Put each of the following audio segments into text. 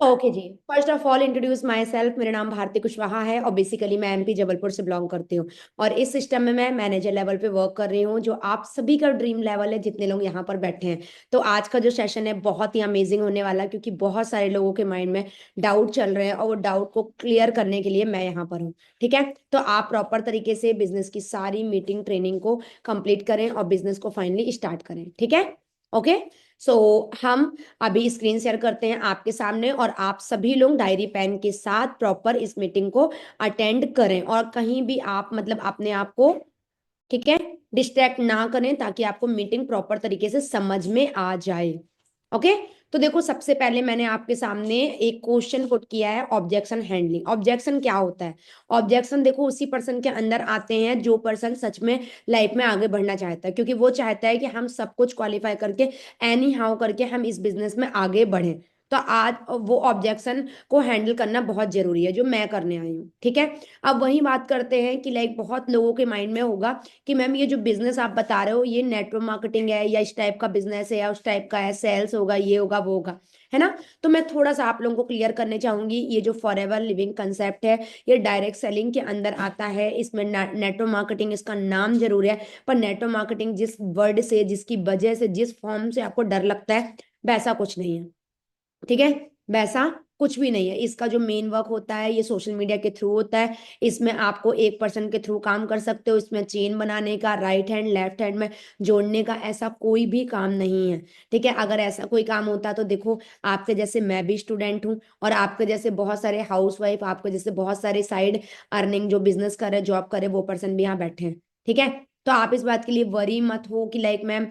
Okay जी। First of all introduce myself, मेरा नाम भारती कुशवाहा है और बेसिकली मैं एमपी जबलपुर से बिलोंग करती हूँ। और इस सिस्टम में मैं मैनेजर लेवल पे वर्क कर रही हूँ, जो आप सभी का ड्रीम लेवल है जितने लोग यहाँ पर बैठे हैं। तो आज का जो सेशन है बहुत ही अमेजिंग होने वाला है, क्योंकि बहुत सारे लोगों के माइंड में डाउट चल रहे हैं और वो डाउट को क्लियर करने के लिए मैं यहाँ पर हूँ। ठीक है, तो आप प्रॉपर तरीके से बिजनेस की सारी मीटिंग ट्रेनिंग को कंप्लीट करें और बिजनेस को फाइनली स्टार्ट करें। ठीक है, ओके। सो हम अभी स्क्रीन शेयर करते हैं आपके सामने, और आप सभी लोग डायरी पेन के साथ प्रॉपर इस मीटिंग को अटेंड करें और कहीं भी आप मतलब अपने आप को, ठीक है, डिस्ट्रैक्ट ना करें, ताकि आपको मीटिंग प्रॉपर तरीके से समझ में आ जाए। ओके। तो देखो, सबसे पहले मैंने आपके सामने एक क्वेश्चन पुट किया है, ऑब्जेक्शन हैंडलिंग। ऑब्जेक्शन क्या होता है? ऑब्जेक्शन देखो उसी पर्सन के अंदर आते हैं जो पर्सन सच में लाइफ में आगे बढ़ना चाहता है, क्योंकि वो चाहता है कि हम सब कुछ क्वालिफाई करके एनी हाउ करके हम इस बिजनेस में आगे बढ़ें। तो आज वो ऑब्जेक्शन को हैंडल करना बहुत जरूरी है, जो मैं करने आई हूँ। ठीक है। अब वही बात करते हैं कि लाइक बहुत लोगों के माइंड में होगा कि मैम ये जो बिजनेस आप बता रहे हो ये नेटवर्क मार्केटिंग है या इस टाइप का बिजनेस है या उस टाइप का है, सेल्स होगा, ये होगा, वो होगा, है ना। तो मैं थोड़ा सा आप लोगों को क्लियर करने चाहूंगी, ये जो फॉर एवर लिविंग कंसेप्ट है ये डायरेक्ट सेलिंग के अंदर आता है। इसमें नेटवर्क मार्केटिंग इसका नाम जरूर है, पर नेटवर्क मार्केटिंग जिस वर्ड से, जिसकी वजह से, जिस फॉर्म से आपको डर लगता है, वैसा कुछ नहीं है। ठीक है, वैसा कुछ भी नहीं है। इसका जो मेन वर्क होता है ये सोशल मीडिया के थ्रू होता है। इसमें आपको एक पर्सन के थ्रू काम कर सकते हो। इसमें चेन बनाने का, राइट हैंड लेफ्ट हैंड में जोड़ने का ऐसा कोई भी काम नहीं है। ठीक है, अगर ऐसा कोई काम होता तो देखो, आपके जैसे मैं भी स्टूडेंट हूँ और आपके जैसे बहुत सारे हाउस वाइफ, आपके जैसे बहुत सारे साइड अर्निंग जो बिजनेस करे, जॉब करे, वो पर्सन भी यहाँ बैठे हैं। ठीक है, तो आप इस बात के लिए वरी मत हो कि लाइक मैम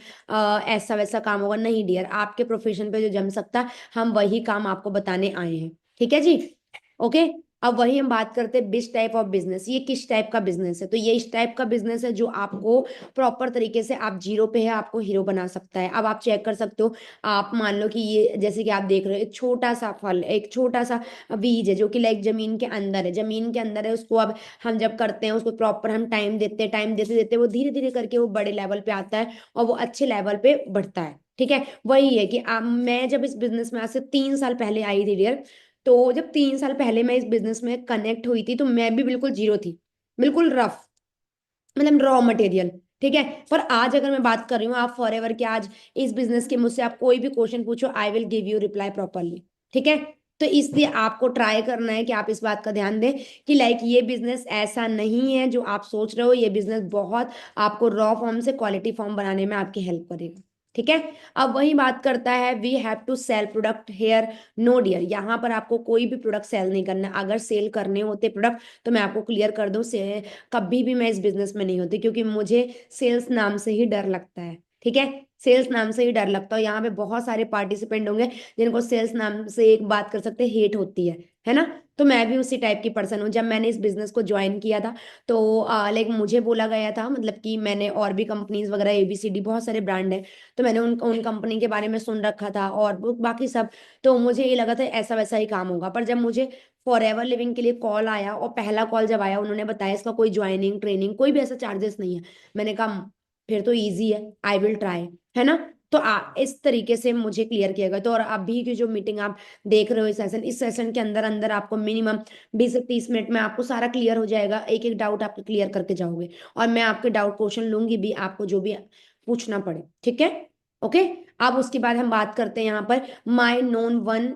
ऐसा वैसा काम होगा। नहीं डियर, आपके प्रोफेशन पे जो जम सकता है हम वही काम आपको बताने आए हैं। ठीक है जी, ओके। अब वही हम बात करते हैं बिस टाइप ऑफ बिजनेस। ये किस टाइप का बिजनेस है? तो ये इस टाइप का बिजनेस है जो आपको प्रॉपर तरीके से, आप जीरो पे है आपको हीरो बना सकता है। अब आप चेक कर सकते हो। आप मान लो कि ये जैसे कि आप देख रहे हो, एक छोटा सा फल, एक छोटा सा बीज है जो कि लाइक जमीन के अंदर है, जमीन के अंदर है। उसको अब हम जब करते हैं, उसको प्रॉपर हम टाइम देते हैं, टाइम देते देते वो धीरे धीरे करके वो बड़े लेवल पे आता है और वो अच्छे लेवल पे बढ़ता है। ठीक है, वही है कि मैं जब इस बिजनेस में आज से 3 साल पहले आई थी डियर, तो जब 3 साल पहले मैं इस बिजनेस में कनेक्ट हुई थी तो मैं भी बिल्कुल जीरो थी, बिल्कुल रफ, मतलब रॉ मटेरियल। ठीक है, पर आज अगर मैं बात कर रही हूँ, आप फॉर एवर के आज इस बिजनेस के मुझसे आप कोई भी क्वेश्चन पूछो, I will give you reply properly. ठीक है, तो इसलिए आपको ट्राई करना है कि आप इस बात का ध्यान दें कि लाइक ये बिजनेस ऐसा नहीं है जो आप सोच रहे हो। ये बिजनेस बहुत आपको रॉ फॉर्म से क्वालिटी फॉर्म बनाने में आपकी हेल्प करेगा। ठीक है, अब वही बात करता है, we have to sell product here. No dear, यहाँ पर आपको कोई भी प्रोडक्ट सेल नहीं करना। अगर सेल करने होते प्रोडक्ट तो मैं आपको क्लियर कर दूं, कभी भी मैं इस बिजनेस में नहीं होती, क्योंकि मुझे सेल्स नाम से ही डर लगता है। ठीक है, सेल्स नाम से ही डर लगता है। यहाँ पे बहुत सारे पार्टिसिपेंट होंगे जिनको सेल्स नाम से एक बात कर सकते हैं, हेट होती है ना। तो मैं भी उसी टाइप की पर्सन हूँ। जब मैंने इस बिजनेस को ज्वाइन किया था तो लाइक मुझे बोला गया था, मतलब कि मैंने और भी कंपनीज वगैरह एबीसीडी बहुत सारे ब्रांड है, तो मैंने उन कंपनी के बारे में सुन रखा था और बाकी सब। तो मुझे ये लगा था ऐसा वैसा ही काम होगा, पर जब मुझे फॉर एवर लिविंग के लिए कॉल आया और पहला कॉल जब आया उन्होंने बताया इसका कोई ज्वाइनिंग ट्रेनिंग कोई भी ऐसा चार्जेस नहीं है, मैंने कहा फिर तो इजी है, आई विल ट्राई, है ना। तो इस तरीके से मुझे क्लियर किया गया। तो और अभी की जो मीटिंग आप देख रहे हो, इस सेशन के अंदर अंदर आपको मिनिमम 20 से 30 मिनट में आपको सारा क्लियर हो जाएगा। एक एक डाउट आप क्लियर करके जाओगे और मैं आपके डाउट क्वेश्चन लूंगी भी, आपको जो भी पूछना पड़े। ठीक है, ओके। अब उसके बाद हम बात करते हैं यहाँ पर, my known one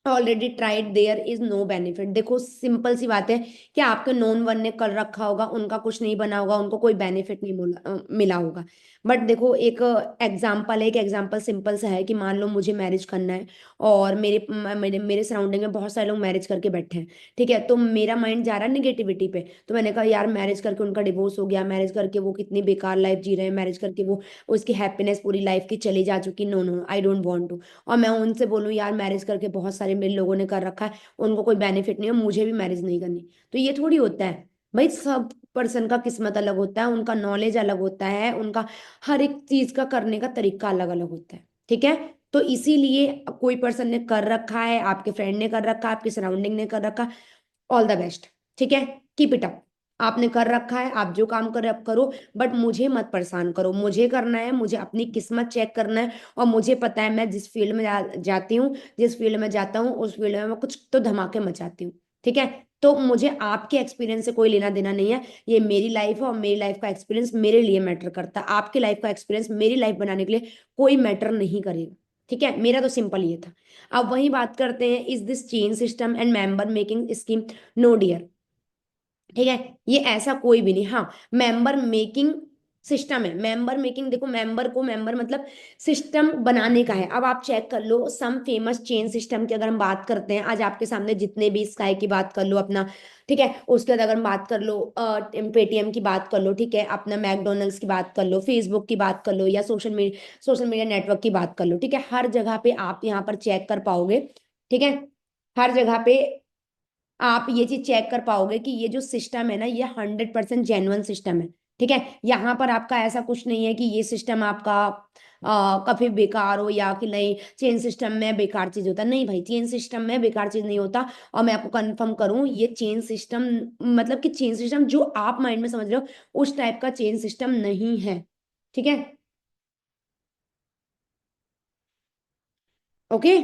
already tried there is no benefit. देखो सिंपल सी बात है कि आपके नोन वन ने कर रखा होगा, उनका कुछ नहीं बना होगा, उनको कोई बेनिफिट नहीं मिला होगा। बट देखो एक एग्जाम्पल है, एक एग्जाम्पल सिंपल सा है कि मान लो मुझे मैरिज करना है और मेरे सराउंडिंग में बहुत सारे लोग मैरिज करके बैठे हैं। ठीक है, तो मेरा माइंड जा रहा है निगेटिविटी पे। तो मैंने कहा यार मैरिज करके उनका डिवोर्स हो गया, मैरिज करके वो कितनी बेकार लाइफ जी रहे हैं, मैरिज करके वो उसकी हैप्पीनेस पूरी लाइफ की चली जा चुकी। No no, I don't want to. और मैं उनसे बोलूँ यार मैरिज करके बहुत सारे मेरे लोगों ने कर रखा है, उनको कोई बेनिफिट नहीं है, मुझे भी मैरिज नहीं करनी। तो ये थोड़ी होता है भाई। सब पर्सन का किस्मत अलग होता है, उनका नॉलेज अलग होता है, उनका हर एक चीज का करने का तरीका अलग अलग होता है। ठीक है, तो इसीलिए कोई पर्सन ने कर रखा है, आपके फ्रेंड ने कर रखा, आपके सराउंडिंग ने कर रखा, ऑल द बेस्ट। ठीक है, कीप इट अप। आपने कर रखा है, आप जो काम कर रहे हो आप करो, बट मुझे मत परेशान करो। मुझे करना है, मुझे अपनी किस्मत चेक करना है, और मुझे पता है मैं जिस फील्ड में जाती हूँ, जिस फील्ड में जाता हूँ, उस फील्ड में मैं कुछ तो धमाके मचाती हूँ। ठीक है। तो मुझे आपके एक्सपीरियंस से कोई लेना देना नहीं है। ये मेरी लाइफ है और मेरी लाइफ का एक्सपीरियंस मेरे लिए मैटर करता है। आपकी लाइफ का एक्सपीरियंस मेरी लाइफ बनाने के लिए कोई मैटर नहीं करेगा। ठीक है, मेरा तो सिंपल ये था। अब वही बात करते हैं, is this chain system and member making scheme? No dear. ठीक है, ये ऐसा कोई भी नहीं। हाँ, मेंबर मेकिंग सिस्टम है। मेंबर मेकिंग, देखो मेंबर को, मेंबर मतलब सिस्टम बनाने का है। अब आप चेक कर लो सम फेमस चेन सिस्टम की अगर हम बात करते हैं, आज आपके सामने जितने भी, स्काई की बात कर लो अपना, ठीक है, उसके बाद अगर हम बात कर लो पेटीएम की बात कर लो, ठीक है, अपना मैकडोनल्ड्स की बात कर लो, फेसबुक की बात कर लो, या सोशल मीडिया नेटवर्क की बात कर लो। ठीक है, हर जगह पे आप यहाँ पर चेक कर पाओगे। ठीक है, हर जगह पे आप ये चीज चेक कर पाओगे कि ये जो सिस्टम है ना, ये 100% जेन्युइन सिस्टम है। ठीक है, यहाँ पर आपका ऐसा कुछ नहीं है कि ये सिस्टम आपका कभी बेकार हो, या कि नहीं चेन सिस्टम में बेकार चीज होता है। नहीं भाई, चेन सिस्टम में बेकार चीज नहीं होता। और मैं आपको कंफर्म करूं, ये चेन सिस्टम मतलब कि चेन सिस्टम जो आप माइंड में समझ रहे हो उस टाइप का चेन सिस्टम नहीं है। ठीक है। ओके।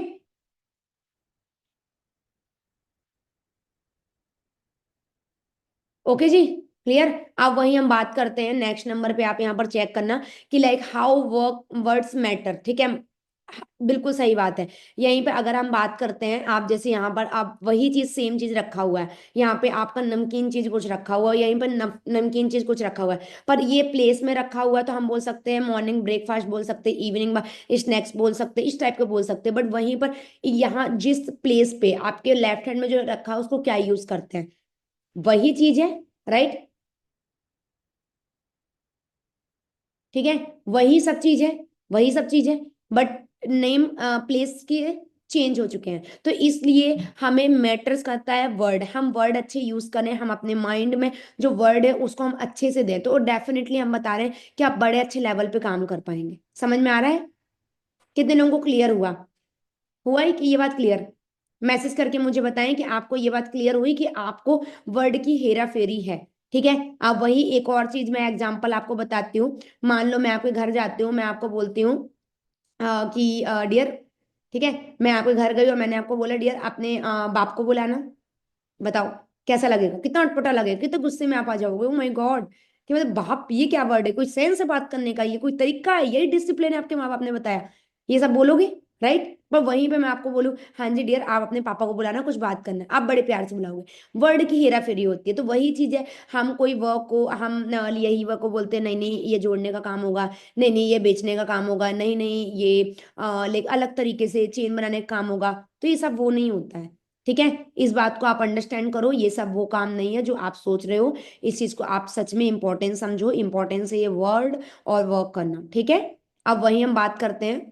ओके जी, क्लियर। अब वही हम बात करते हैं नेक्स्ट नंबर पे। आप यहाँ पर चेक करना कि like how work words matter. ठीक है, बिल्कुल सही बात है। यहीं पे अगर हम बात करते हैं, आप जैसे यहाँ पर आप वही चीज, सेम चीज रखा हुआ है, यहाँ पे आपका नमकीन चीज कुछ रखा हुआ है, यहीं पर नमकीन चीज कुछ रखा हुआ है, पर ये प्लेस में रखा हुआ है, तो हम बोल सकते हैं मॉर्निंग ब्रेकफास्ट बोल सकते हैं, इवनिंग स्नैक्स बोल सकते हैं, इस टाइप के बोल सकते हैं। बट वहीं पर यहाँ जिस प्लेस पे आपके लेफ्ट हैंड में जो रखा है उसको क्या यूज करते हैं, वही चीज है। राइट। ठीक है, वही सब चीज है, वही सब चीज है, बट नेम प्लेस के चेंज हो चुके हैं। तो इसलिए हमें मैटर्स करता है वर्ड। हम वर्ड अच्छे यूज करें, हम अपने माइंड में जो वर्ड है उसको हम अच्छे से दें, तो डेफिनेटली हम बता रहे हैं कि आप बड़े अच्छे लेवल पे काम कर पाएंगे। समझ में आ रहा है? कितने लोगों को क्लियर हुआ? हुआ है कि ये बात क्लियर? मैसेज करके मुझे बताएं कि आपको ये बात क्लियर हुई कि आपको वर्ड की हेरा फेरी है। ठीक है। अब वही एक और चीज मैं एग्जांपल आपको बताती हूँ। मान लो मैं आपके घर जाती हूँ, मैं आपको बोलती हूँ कि डियर, ठीक है, मैं आपके घर गई और मैंने आपको बोला डियर अपने बाप को बुलाना। बताओ कैसा लगेगा, कितना अटपटा लगेगा, कितना गुस्से में आप आ जाओगे। ओ माय गॉड, कि मतलब बाप, ये क्या वर्ड है? कोई सेंस से बात करने का ये कोई तरीका है? यही डिसिप्लिन है आपके माँ बाप ने बताया? ये सब बोलोगे? राइट। पर वहीं पे मैं आपको बोलूं, हाँ जी डियर आप अपने पापा को बुलाना, कुछ बात करना है, आप बड़े प्यार से बुलाओगे। वर्ड की हेरा फेरी होती है। तो वही चीज है, हम कोई वर्क को हम यही वर्क को बोलते हैं, नहीं नहीं ये जोड़ने का काम होगा, नहीं नहीं ये बेचने का काम होगा, नहीं नहीं ये लाइक अलग तरीके से चेन बनाने का काम होगा। तो ये सब वो नहीं होता है। ठीक है, इस बात को आप अंडरस्टैंड करो, ये सब वो काम नहीं है जो आप सोच रहे हो। इस चीज को आप सच में इंपॉर्टेंस समझो, इंपॉर्टेंस है ये वर्ड और वर्क करना। ठीक है। अब वही हम बात करते हैं।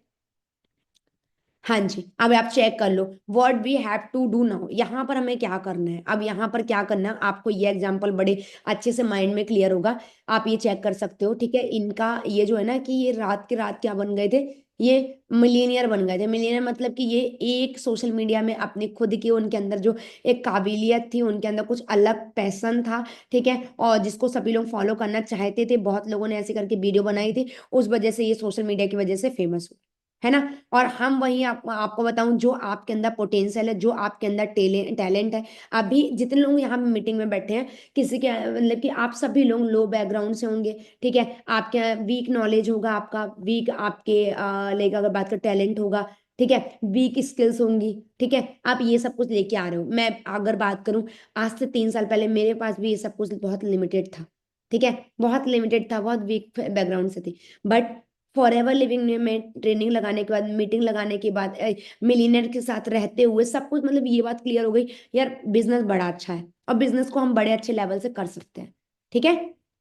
हाँ जी, अब आप चेक कर लो, what we have to do now. यहाँ पर हमें क्या करना है? अब यहाँ पर क्या करना है, आपको ये एग्जांपल बड़े अच्छे से माइंड में क्लियर होगा। आप ये चेक कर सकते हो। ठीक है, इनका ये जो है ना कि ये रात के रात क्या बन गए थे, ये मिलीनियर बन गए थे। मिलीनियर मतलब कि ये एक सोशल मीडिया में अपने खुद की, उनके अंदर जो एक काबिलियत थी, उनके अंदर कुछ अलग पैशन था। ठीक है, और जिसको सभी लोग फॉलो करना चाहते थे, बहुत लोगों ने ऐसे करके वीडियो बनाई थी, उस वजह से ये सोशल मीडिया की वजह से फेमस हुआ, है ना। और हम वही आपको बताऊं, जो आपके अंदर पोटेंशियल है, जो आपके अंदर टैलेंट है। अभी जितने लोग यहाँ मीटिंग में बैठे हैं, किसी के मतलब कि आप सभी लोग लो बैकग्राउंड से होंगे। ठीक है, आपके वीक नॉलेज होगा, आपका वीक आपके लाइक अगर बात कर टैलेंट होगा। ठीक है, वीक स्किल्स होंगी। ठीक है, आप ये सब कुछ लेके आ रहे हो। मैं अगर बात करूं, आज से 3 साल पहले मेरे पास भी ये सब कुछ बहुत लिमिटेड था। ठीक है, बहुत लिमिटेड था, बहुत वीक बैकग्राउंड से थी। बट फॉर एवर लिविंग में ट्रेनिंग लगाने के बाद, मीटिंग लगाने के बाद, मिलीनियर के साथ रहते हुए सब कुछ, मतलब ये बात क्लियर हो गई यार, बिजनेस बड़ा अच्छा है और बिजनेस को हम बड़े अच्छे लेवल से कर सकते हैं। ठीक है।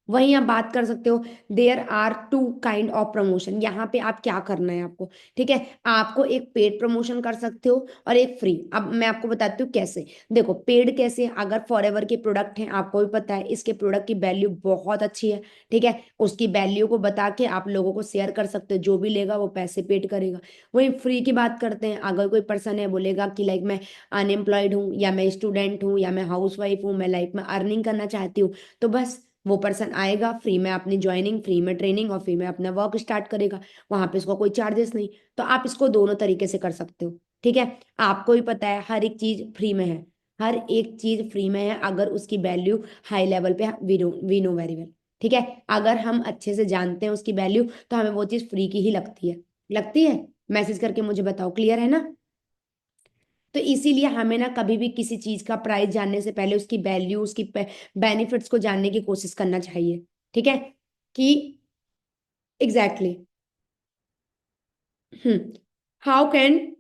वहीं आप बात कर सकते हो, there are two kind of promotion. यहाँ पे आप क्या करना है आपको, ठीक है, आपको एक पेड प्रमोशन कर सकते हो और एक फ्री। अब मैं आपको बताती हूँ कैसे। देखो पेड कैसे, अगर फॉरएवर के प्रोडक्ट हैं, आपको भी पता है इसके प्रोडक्ट की वैल्यू बहुत अच्छी है, ठीक है, उसकी वैल्यू को बता के आप लोगों को शेयर कर सकते हो, जो भी लेगा वो पैसे पेड करेगा। वहीं फ्री की बात करते हैं, अगर कोई पर्सन है बोलेगा कि लाइक मैं अनएम्प्लॉयड हूँ, या मैं स्टूडेंट हूँ, या मैं हाउस वाइफ हूँ, मैं लाइफ में अर्निंग करना चाहती हूँ, तो बस वो पर्सन आएगा, फ्री में अपनी ज्वाइनिंग, फ्री में ट्रेनिंग और फ्री में अपना वर्क स्टार्ट करेगा। वहां पे इसको कोई चार्जेस नहीं। तो आप इसको दोनों तरीके से कर सकते हो, ठीक है। आपको भी पता है हर एक चीज फ्री में है, हर एक चीज फ्री में है अगर उसकी वैल्यू हाई लेवल पे, वी नो वेरी वेल, ठीक है। अगर हम अच्छे से जानते हैं उसकी वैल्यू, तो हमें वो चीज फ्री की ही लगती है। लगती है? मैसेज करके मुझे बताओ, क्लियर है ना? तो इसीलिए हमें ना कभी भी किसी चीज का प्राइस जानने से पहले उसकी वैल्यू, उसकी बेनिफिट्स को जानने की कोशिश करना चाहिए, ठीक है, कि exactly exactly, how can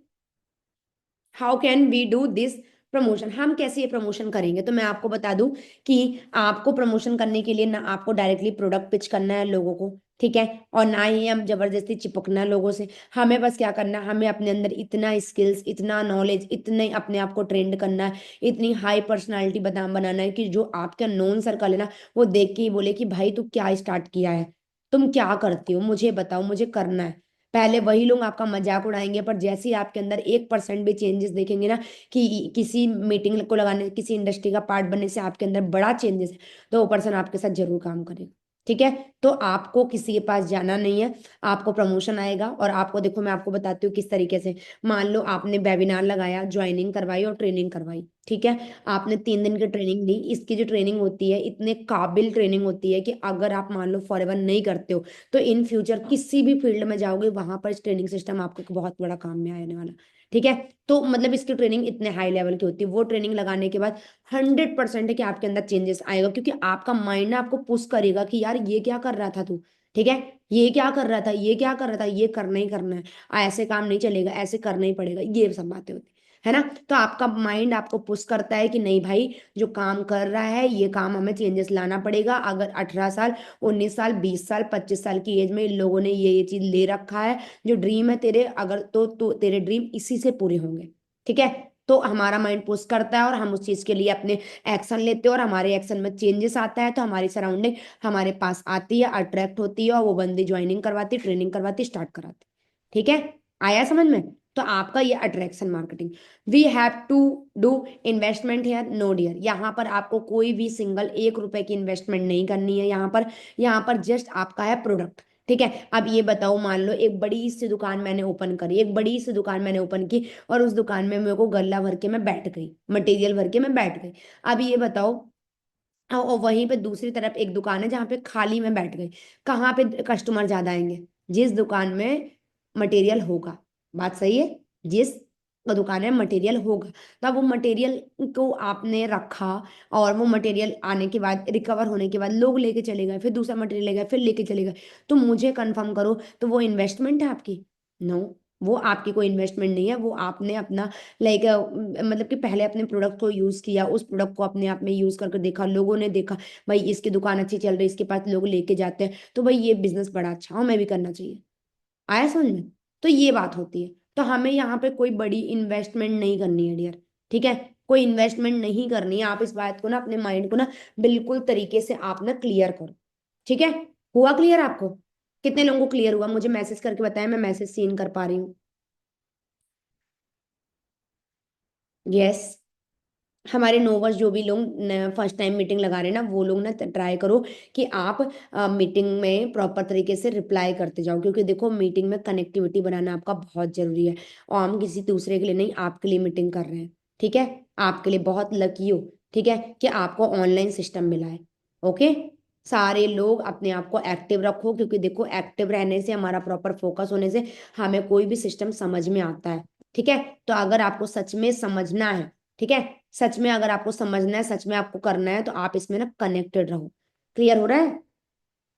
how can we do this promotion. हम कैसे ये प्रमोशन करेंगे, तो मैं आपको बता दूं कि आपको प्रमोशन करने के लिए ना आपको डायरेक्टली प्रोडक्ट पिच करना है लोगों को, ठीक है, और ना ही हम जबरदस्ती चिपकना है लोगों से। हमें बस क्या करना है, हमें अपने अंदर इतना स्किल्स, इतना नॉलेज, इतने अपने आप को ट्रेंड करना है, इतनी हाई पर्सनालिटी बनाना है कि जो आपका नोन सर्कल है ना, वो देख के ही बोले कि भाई तू क्या स्टार्ट किया है, तुम क्या करती हो, मुझे बताओ, मुझे करना है। पहले वही लोग आपका मजाक उड़ाएंगे, पर जैसे ही आपके अंदर 1% भी चेंजेस देखेंगे ना, कि किसी मीटिंग को लगाने, किसी इंडस्ट्री का पार्ट बनने से आपके अंदर बड़ा चेंजेस है, तो वो पर्सन आपके साथ जरूर काम करेगा, ठीक है। तो आपको किसी के पास जाना नहीं है, आपको प्रमोशन आएगा। और आपको देखो मैं आपको बताती हूँ किस तरीके से। मान लो आपने वेबिनार लगाया, ज्वाइनिंग करवाई और ट्रेनिंग करवाई, ठीक है, आपने 3 दिन की ट्रेनिंग ली। इसकी जो ट्रेनिंग होती है, इतने काबिल ट्रेनिंग होती है कि अगर आप मान लो फॉरएवर नहीं करते हो, तो इन फ्यूचर किसी भी फील्ड में जाओगे, वहां पर ट्रेनिंग सिस्टम आपको एक बहुत बड़ा काम में आने वाला, ठीक है। तो मतलब इसकी ट्रेनिंग इतने हाई लेवल की होती है, वो ट्रेनिंग लगाने के बाद 100% है कि आपके अंदर चेंजेस आएगा, क्योंकि आपका माइंड ना आपको पुश करेगा कि यार ये क्या कर रहा था तू, ठीक है, ये क्या कर रहा था, ये क्या कर रहा था, ये करना ही करना है, ऐसे काम नहीं चलेगा, ऐसे करना ही पड़ेगा, ये सब बातें होती है ना। तो आपका माइंड आपको पुश करता है कि नहीं भाई, जो काम कर रहा है ये काम हमें चेंजेस लाना पड़ेगा। अगर 18 साल, 19 साल, 20 साल, 25 साल की एज में इन लोगों ने ये चीज ले रखा है, जो ड्रीम है तेरे, अगर तो तेरे ड्रीम इसी से पूरे होंगे, ठीक है। तो हमारा माइंड पुश करता है और हम उस चीज के लिए अपने एक्शन लेते हैं, और हमारे एक्शन में चेंजेस आता है, तो हमारी सराउंडिंग हमारे पास आती है, अट्रैक्ट होती है, और वो बंदी ज्वाइनिंग करवाती, ट्रेनिंग करवाती, स्टार्ट कराती, ठीक है। आया समझ में? तो आपका ये attraction marketing. We have to do investment है, नो डियर, यहाँ पर आपको कोई भी सिंगल 1 रुपए की इन्वेस्टमेंट नहीं करनी है। यहाँ पर जस्ट आपका है प्रोडक्ट, ठीक है। अब ये बताओ, मान लो एक बड़ी सी दुकान मैंने ओपन करी, एक बड़ी सी दुकान मैंने ओपन की, और उस दुकान में मेरे को गल्ला भर के मैं बैठ गई, मटेरियल भर के मैं बैठ गई। अब ये बताओ, और वहीं पे दूसरी तरफ एक दुकान है जहाँ पे खाली मैं बैठ गई, कहाँ पे कस्टमर ज्यादा आएंगे? जिस दुकान में मटेरियल होगा। बात सही है? जिस दुकान में मटेरियल होगा, तब वो मटेरियल को आपने रखा, और वो मटेरियल आने के बाद, रिकवर होने के बाद लोग लेके चले गए, फिर दूसरा मटेरियल ले गए, फिर लेके चले गए। तो मुझे कंफर्म करो, तो वो इन्वेस्टमेंट है आपकी? नो, वो आपकी कोई इन्वेस्टमेंट नहीं है। वो आपने अपना लाइक मतलब कि पहले अपने प्रोडक्ट को यूज किया, उस प्रोडक्ट को अपने आप में यूज करके देखा, लोगों ने देखा भाई इसकी दुकान अच्छी चल रही है, इसके पास लोग लेके जाते हैं, तो भाई ये बिजनेस बड़ा अच्छा हो, मैं भी करना चाहिए। आया समझ में? तो ये बात होती है। तो हमें यहाँ पे कोई बड़ी इन्वेस्टमेंट नहीं करनी है डियर, ठीक है, कोई इन्वेस्टमेंट नहीं करनी है। आप इस बात को ना, अपने माइंड को ना बिल्कुल तरीके से आप ना क्लियर करो, ठीक है। हुआ क्लियर आपको? कितने लोगों को क्लियर हुआ मुझे मैसेज करके बताएं, मैं मैसेज सीन कर पा रही हूँ। यस। हमारे नोवर्स जो भी लोग फर्स्ट टाइम मीटिंग लगा रहे हैं ना, वो लोग ना ट्राई करो कि आप मीटिंग में प्रॉपर तरीके से रिप्लाई करते जाओ, क्योंकि देखो मीटिंग में कनेक्टिविटी बनाना आपका बहुत जरूरी है। और हम किसी दूसरे के लिए नहीं, आपके लिए मीटिंग कर रहे हैं, ठीक है। आपके लिए बहुत लकी हो, ठीक है, कि आपको ऑनलाइन सिस्टम मिला है। ओके, सारे लोग अपने आप को एक्टिव रखो, क्योंकि देखो एक्टिव रहने से, हमारा प्रॉपर फोकस होने से हमें कोई भी सिस्टम समझ में आता है, ठीक है। तो अगर आपको सच में समझना है, ठीक है, सच में अगर आपको समझना है, सच में आपको करना है, तो आप इसमें ना कनेक्टेड रहो। क्लियर हो रहा है?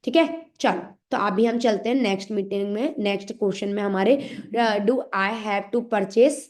ठीक है, चलो। तो अभी हम चलते हैं नेक्स्ट मीटिंग में, नेक्स्ट क्वेश्चन में हमारे, do I have to purchase,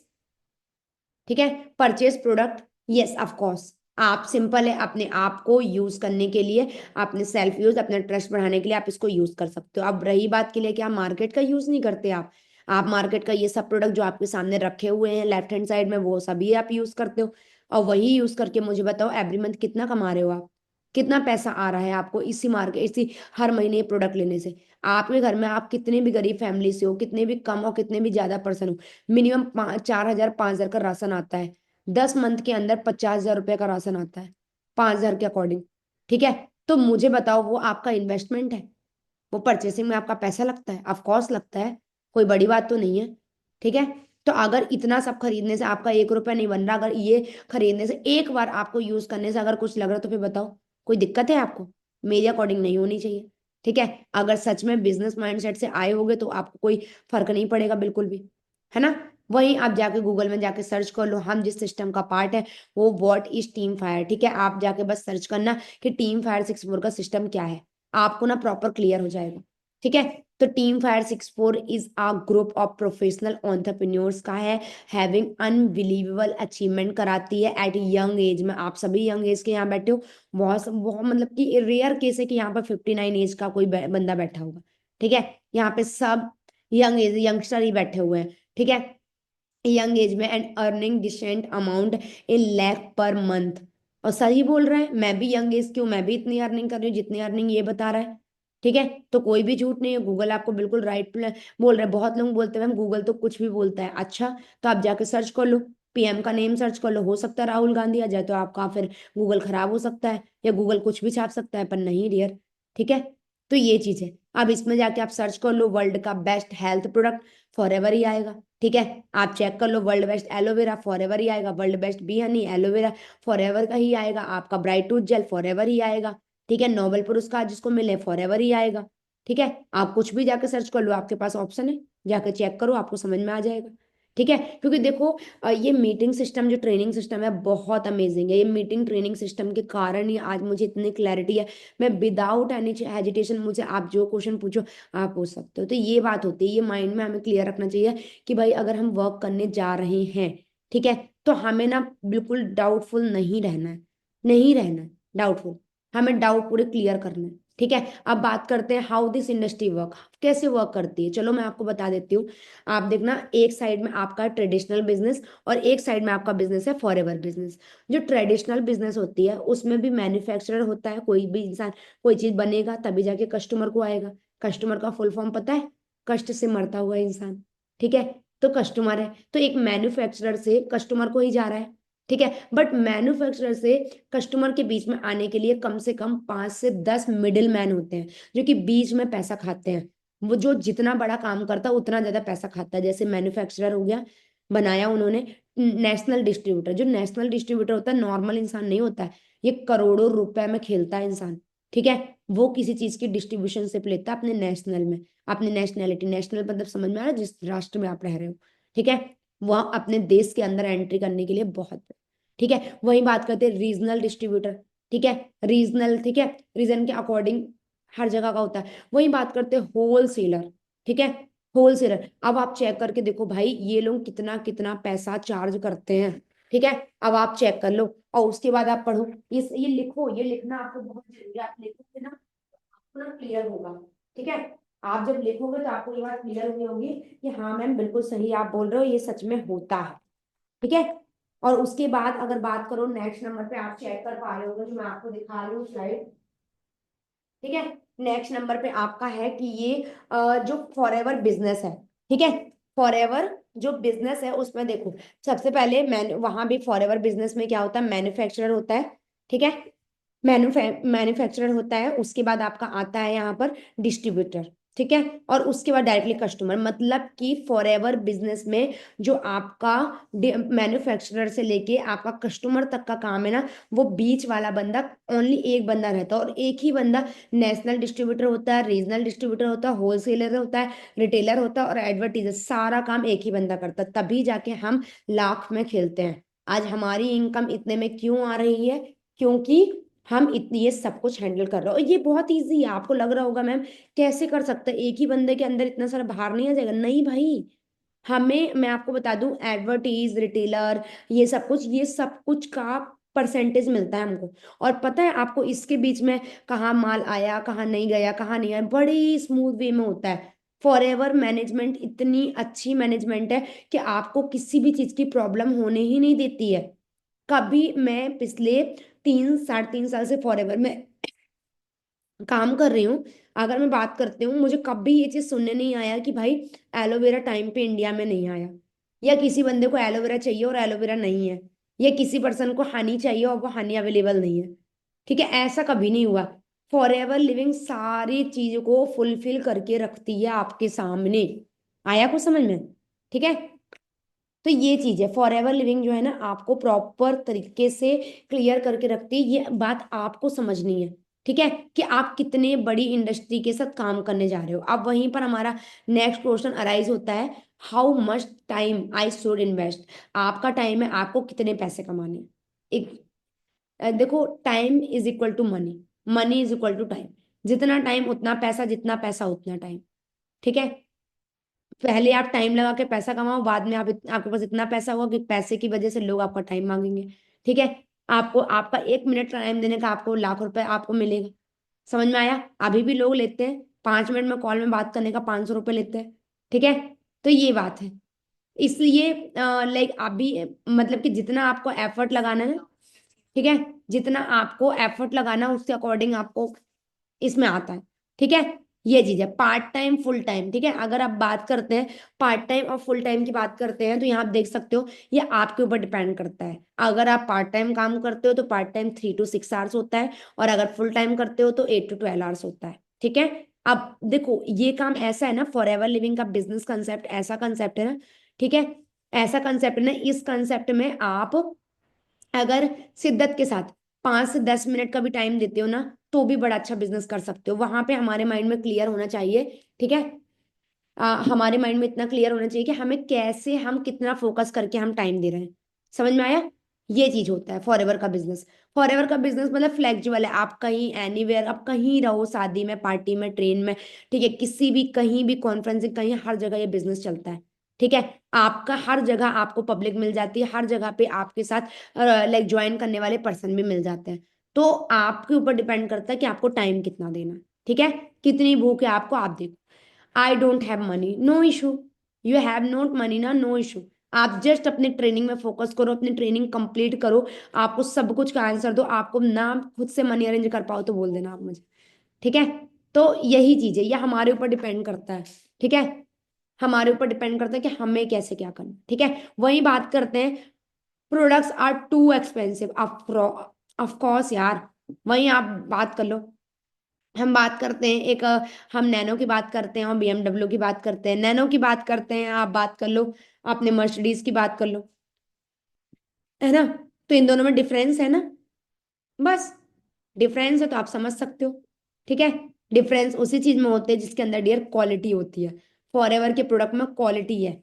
ठीक है, purchase product, yes of course. आप सिंपल है अपने आप को यूज करने के लिए, अपने सेल्फ यूज, अपना ट्रस्ट बढ़ाने के लिए आप इसको यूज कर सकते हो। अब रही बात के लिए कि आप मार्केट का यूज नहीं करते, आप मार्केट का ये सब प्रोडक्ट जो आपके सामने रखे हुए हैं लेफ्ट हैंड साइड में, वो सभी आप यूज करते हो। और वही यूज करके मुझे बताओ एवरी मंथ कितना कमा रहे हो आप, कितना पैसा आ रहा है आपको इसी मार्केट, इसी हर महीने प्रोडक्ट लेने से। आपके घर में आप कितने भी गरीब फैमिली से हो, कितने भी कम हो, कितने भी ज्यादा पर्सन हो, मिनिमम 4,000 5,000 का राशन आता है। 10 मंथ के अंदर 50,000 रुपए का राशन आता है, 5,000 के अकॉर्डिंग। ठीक है, तो मुझे बताओ वो आपका इन्वेस्टमेंट है, वो परचेसिंग में आपका पैसा लगता है, ऑफ कोर्स लगता है, कोई बड़ी बात तो नहीं है। ठीक है, तो अगर इतना सब खरीदने से आपका 1 रुपया नहीं बन रहा, अगर ये खरीदने से एक बार आपको यूज करने से अगर कुछ लग रहा है, तो फिर बताओ कोई दिक्कत है आपको? मेरे अकॉर्डिंग नहीं होनी चाहिए। ठीक है, अगर सच में बिजनेस माइंडसेट से आए होगे तो आपको कोई फर्क नहीं पड़ेगा बिल्कुल भी, है ना। वहीं आप जाके गूगल में जाके सर्च कर लो, हम जिस सिस्टम का पार्ट है वो व्हाट इज टीम फायर। ठीक है, आप जाके बस सर्च करना कि टीम फायर 64 का सिस्टम क्या है, आपको ना प्रॉपर क्लियर हो जाएगा। ठीक है, तो team fire 64 is a group of professional entrepreneurs का है, हैविंग अनबिलीवेबल अचीवमेंट कराती है एट यंग एज में। आप सभी यंग एज के यहाँ बैठे हो, बहुत बहुत मतलब कि रेयर केस है कि यहाँ पर 59 एज का कोई बंदा बैठा होगा। ठीक है, यहाँ पे सब यंग एज यंगस्टर ही बैठे हुए हैं। ठीक है, यंग एज में and earning decent amount in lakh per month. और सही बोल रहे हैं, मैं भी यंग एज की हूँ, मैं भी इतनी अर्निंग कर रही हूँ जितनी अर्निंग ये बता रहा है। ठीक है, तो कोई भी झूठ नहीं है, गूगल आपको बिल्कुल राइट बोल रहा है। बहुत लोग बोलते हैं मैम गूगल तो कुछ भी बोलता है, अच्छा तो आप जाके सर्च कर लो, पीएम का नेम सर्च कर लो, हो सकता है राहुल गांधी आ जाए, तो आपका फिर गूगल खराब हो सकता है, या गूगल कुछ भी छाप सकता है, पर नहीं डियर। ठीक है, तो ये चीज है। अब इसमें जाके आप सर्च कर लो वर्ल्ड का best health product, forever ही आएगा। ठीक है, आप चेक कर लो world best aloe vera, forever ही आएगा। World best bee honey, aloe vera, forever का ही आएगा। आपका bright tooth gel, forever ही आएगा। ठीक है, नोबेल पुरस्कार जिसको मिले, फॉर एवर ही आएगा। ठीक है, आप कुछ भी जाके सर्च कर लो, आपके पास ऑप्शन है, जाके चेक करो, आपको समझ में आ जाएगा। ठीक है, क्योंकि देखो ये मीटिंग सिस्टम जो ट्रेनिंग सिस्टम है बहुत अमेजिंग है। ये मीटिंग ट्रेनिंग सिस्टम के कारण ही आज मुझे इतनी क्लैरिटी है। मैं विदाउट एनी हेजिटेशन, मुझे आप जो क्वेश्चन पूछो आप पूछ सकते हो। तो ये बात होती है, ये माइंड में हमें क्लियर रखना चाहिए कि भाई अगर हम वर्क करने जा रहे हैं, ठीक है, तो हमें ना बिल्कुल डाउटफुल नहीं रहना है, नहीं रहना है डाउटफुल, हमें डाउट पूरे क्लियर करना है। ठीक है, अब बात करते हैं हाउ दिस इंडस्ट्री वर्क, कैसे वर्क करती है। चलो मैं आपको बता देती हूँ। आप देखना, एक साइड में आपका ट्रेडिशनल बिजनेस और एक साइड में आपका बिजनेस है फॉर एवर बिजनेस। जो ट्रेडिशनल बिजनेस होती है उसमें भी मैन्युफैक्चरर होता है, कोई भी इंसान कोई चीज बनेगा तभी जाके कस्टमर को आएगा। कस्टमर का फुल फॉर्म पता है? कष्ट से मरता हुआ इंसान। ठीक है, तो कस्टमर है, तो एक मैन्युफैक्चरर से कस्टमर को ही जा रहा है। ठीक है, बट मैन्युफैक्चरर से कस्टमर के बीच में आने के लिए कम से कम 5 से 10 मिडिल मैन होते हैं, जो कि बीच में पैसा खाते हैं। वो जो जितना बड़ा काम करता है उतना ज्यादा पैसा खाता है। जैसे मैन्युफैक्चरर हो गया, बनाया उन्होंने। नेशनल डिस्ट्रीब्यूटर, जो नेशनल डिस्ट्रीब्यूटर होता है नॉर्मल इंसान नहीं होता है, ये करोड़ों रुपए में खेलता है इंसान। ठीक है, वो किसी चीज की डिस्ट्रीब्यूशन शिप लेता है अपने नेशनल में, अपनी नेशनैलिटी, नेशनल मतलब समझ में आ रहा है जिस राष्ट्र में आप रह रहे हो। ठीक है, वह अपने देश के अंदर एंट्री करने के लिए बहुत। ठीक है, वही बात करते हैं रीजनल डिस्ट्रीब्यूटर। ठीक है, रीजनल, ठीक है, रीजन के अकॉर्डिंग हर जगह का होता है। वही बात करते हैं होल सेलर। ठीक है, होल सेलर, अब आप चेक करके देखो भाई ये लोग कितना कितना पैसा चार्ज करते हैं। ठीक है, अब आप चेक कर लो और उसके बाद आप पढ़ो। ये लिखो, ये लिखना आपको बहुत जरूरी है, आप लिखोगे ना आपको ना क्लियर होगा। ठीक है, आप जब लिखोगे तो आपको ये बात क्लियर हुई होगी कि हाँ मैम बिल्कुल सही आप बोल रहे हो, ये सच में होता है। ठीक है, और उसके बाद अगर बात करो नेक्स्ट नंबर पे, आप चेक कर पा रहे होगे जो मैं आपको दिखा रही हूँ स्लाइड। ठीक है, नेक्स्ट नंबर पे आपका है कि ये जो फॉरएवर बिजनेस है। ठीक है, फॉरएवर जो बिजनेस है उसमें देखो, सबसे पहले मैन वहां भी फॉरएवर बिजनेस में क्या होता है, मैन्युफैक्चरर होता है। ठीक है, मैन्युफैक्चरर होता है, उसके बाद आपका आता है यहाँ पर डिस्ट्रीब्यूटर। ठीक है, और उसके बाद डायरेक्टली कस्टमर, मतलब कि फॉरएवर बिजनेस में जो आपका मैन्युफैक्चरर से लेके आपका कस्टमर तक का काम है ना, वो बीच वाला बंदा ओनली एक बंदा रहता है, और एक ही बंदा नेशनल डिस्ट्रीब्यूटर होता है, रीजनल डिस्ट्रीब्यूटर होता है, होलसेलर होता है, रिटेलर होता है और एडवर्टीजर। सारा काम एक ही बंदा करता है, तभी जाके हम लाख में खेलते हैं। आज हमारी इनकम इतने में क्यों आ रही है? क्योंकि हम इतनी ये सब कुछ हैंडल कर रहे हो। ये बहुत इजी है, आपको लग रहा होगा मैम कैसे कर सकते हैं, एक ही बंदे के अंदर इतना सारा बाहर नहीं आ जाएगा। नहीं भाई, हमें मैं आपको बता दूं एडवर्टीज, रिटेलर, ये सब कुछ का परसेंटेज मिलता है हमको। और पता है आपको इसके बीच में कहाँ माल आया, कहाँ नहीं गया, कहाँ नहीं आया, बड़ी स्मूथ वे में होता है। फॉरएवर मैनेजमेंट इतनी अच्छी मैनेजमेंट है कि आपको किसी भी चीज की प्रॉब्लम होने ही नहीं देती है। कभी मैं पिछले 3 साढ़े 3 साल से फॉरएवर में काम कर रही हूँ, अगर मैं बात करती हूँ, मुझे कभी ये चीज सुनने नहीं आया कि भाई एलोवेरा टाइम पे इंडिया में नहीं आया, या किसी बंदे को एलोवेरा चाहिए और एलोवेरा नहीं है, या किसी पर्सन को हनी चाहिए और वो हनी अवेलेबल नहीं है। ठीक है, ऐसा कभी नहीं हुआ। फॉरएवर लिविंग सारी चीजों को फुलफिल करके रखती है आपके सामने। आया कुछ समझ में? ठीक है, तो ये चीज है, फॉरएवर लिविंग जो है ना, आपको प्रॉपर तरीके से क्लियर करके रखती है। ये बात आपको समझनी है, ठीक है, कि आप कितने बड़ी इंडस्ट्री के साथ काम करने जा रहे हो। अब वहीं पर हमारा नेक्स्ट क्वेश्चन अराइज होता है, how much time I should invest. आपका टाइम है, आपको कितने पैसे कमाने हैं। एक देखो, time is equal to money, money is equal to time. जितना टाइम उतना पैसा, जितना पैसा उतना टाइम। ठीक है, पहले आप टाइम लगा के पैसा कमाओ, बाद में आपके पास इतना पैसा होगा कि पैसे की वजह से लोग आपका टाइम मांगेंगे। ठीक है, आपको आपका 1 मिनट टाइम देने का आपको लाख रुपए आपको मिलेगा। समझ में आया? अभी भी लोग लेते हैं 5 मिनट में कॉल में बात करने का 500 रुपये लेते हैं। ठीक है, तो ये बात है। इसलिए लाइक अभी मतलब कि जितना आपको एफर्ट लगाना है, ठीक है, जितना आपको एफर्ट लगाना उसके अकॉर्डिंग आपको इसमें आता है। ठीक है, ये चीज है पार्ट टाइम फुल टाइम। ठीक है, अगर आप बात करते हैं पार्ट टाइम और फुल टाइम की बात करते हैं, तो यहाँ आप देख सकते हो ये आपके ऊपर डिपेंड करता है। अगर आप पार्ट टाइम काम करते हो तो पार्ट टाइम 3 to 6 आवर्स होता है, और अगर फुल टाइम करते हो तो 8 to 12 आवर्स होता है। ठीक है, अब देखो ये काम ऐसा है ना, फॉर एवर लिविंग का बिजनेस कंसेप्ट ऐसा कंसेप्ट है ना, ठीक है, ऐसा कंसेप्ट है ना, इस कंसेप्ट में आप अगर शिद्दत के साथ 5 से 10 मिनट का भी टाइम देते हो ना, तो भी बड़ा अच्छा बिजनेस कर सकते हो। वहां पे हमारे माइंड में क्लियर होना चाहिए। ठीक है, हमारे माइंड में इतना क्लियर होना चाहिए कि हमें कैसे, हम कितना फोकस करके हम टाइम दे रहे हैं। समझ में आया? ये चीज होता है फॉरएवर का बिजनेस। फॉरएवर का बिजनेस मतलब फ्लेक्सिबल है, आप कहीं एनीवेयर, आप कहीं रहो, शादी में, पार्टी में, ट्रेन में, ठीक है, किसी भी, कहीं भी कॉन्फ्रेंसिंग, कहीं, हर जगह ये बिजनेस चलता है। ठीक है, आपका हर जगह आपको पब्लिक मिल जाती है, हर जगह पे आपके साथ लाइक ज्वाइन करने वाले पर्सन भी मिल जाते हैं। तो आपके ऊपर डिपेंड करता है कि आपको टाइम कितना देना है। ठीक है, कितनी भूख है आपको, आप देखो। I don't have money, no issue. You have not money ना, नो इशू। आप जस्ट अपने ट्रेनिंग में फोकस करो, अपनी ट्रेनिंग कंप्लीट करो। आपको सब कुछ का आंसर दो, आपको ना खुद से मनी अरेंज कर पाओ तो बोल देना आप मुझे। ठीक है, तो यही चीज है, ये हमारे ऊपर डिपेंड करता है। ठीक है, हमारे ऊपर डिपेंड करता है कि हमें कैसे क्या करना है। ठीक है, वही बात करते हैं, products are too expensive of course यार। वही आप बात कर लो, हम बात करते हैं एक हम नैनो की बात करते हैं और बीएमडब्ल्यू की बात करते हैं, नैनो की बात करते हैं, आप बात कर लो, आपने मर्सिडीज की बात कर लो, है ना? तो इन दोनों में डिफरेंस है ना, बस। डिफरेंस है तो आप समझ सकते हो। ठीक है, डिफरेंस उसी चीज में होते हैं जिसके अंदर डियर क्वालिटी होती है। फॉरएवर के प्रोडक्ट में क्वालिटी है।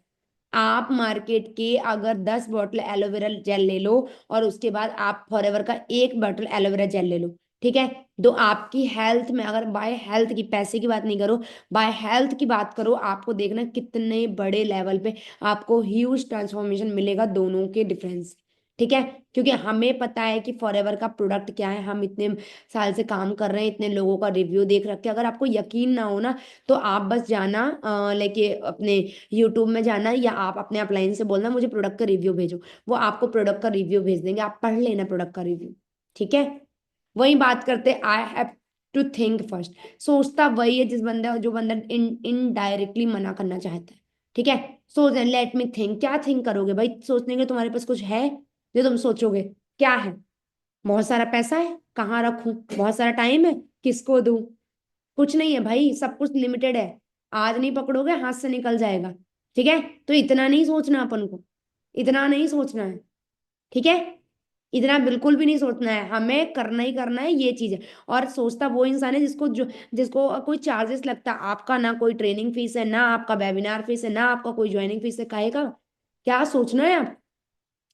आप मार्केट के अगर 10 बॉटल एलोवेरा जेल ले लो, और उसके बाद आप फॉरएवर का 1 बॉटल एलोवेरा जेल ले लो, ठीक है, तो आपकी हेल्थ में, अगर बाय हेल्थ की, पैसे की बात नहीं करो, बाय हेल्थ की बात करो, आपको देखना कितने बड़े लेवल पे आपको ह्यूज ट्रांसफॉर्मेशन मिलेगा दोनों के डिफरेंस। ठीक है, क्योंकि हमें पता है कि फॉरएवर का प्रोडक्ट क्या है, हम इतने साल से काम कर रहे हैं, इतने लोगों का रिव्यू देख रखे। अगर आपको यकीन ना हो ना, तो आप बस जाना लेके अपने यूट्यूब में जाना, या आप अपने अपलाइन से बोलना मुझे प्रोडक्ट का रिव्यू भेजो, वो आपको प्रोडक्ट का रिव्यू भेज देंगे, आप पढ़ लेना प्रोडक्ट का रिव्यू। ठीक है, वही बात करते, I have to think first. सोचता वही है जिस बंदा, जो बंदा इनडायरेक्टली मना करना चाहता है। ठीक है, सोच, लेट मी थिंक, क्या थिंक करोगे भाई? सोचने के तुम्हारे पास कुछ है जो तुम सोचोगे? क्या है? बहुत सारा पैसा है, कहाँ रखूं? बहुत सारा टाइम है, किसको दूं? कुछ नहीं है भाई, सब कुछ लिमिटेड है। आज नहीं पकड़ोगे हाथ से निकल जाएगा। ठीक है, तो इतना नहीं सोचना अपन को, इतना नहीं सोचना है। ठीक है, इतना बिल्कुल भी नहीं सोचना है, हमें करना ही करना है, ये चीज है। और सोचता वो इंसान है जिसको कोई चार्जेस लगता है। आपका ना कोई ट्रेनिंग फीस है, ना आपका वेबिनार फीस है, ना आपका कोई ज्वाइनिंग फीस है, काहे का? क्या सोचना है आप?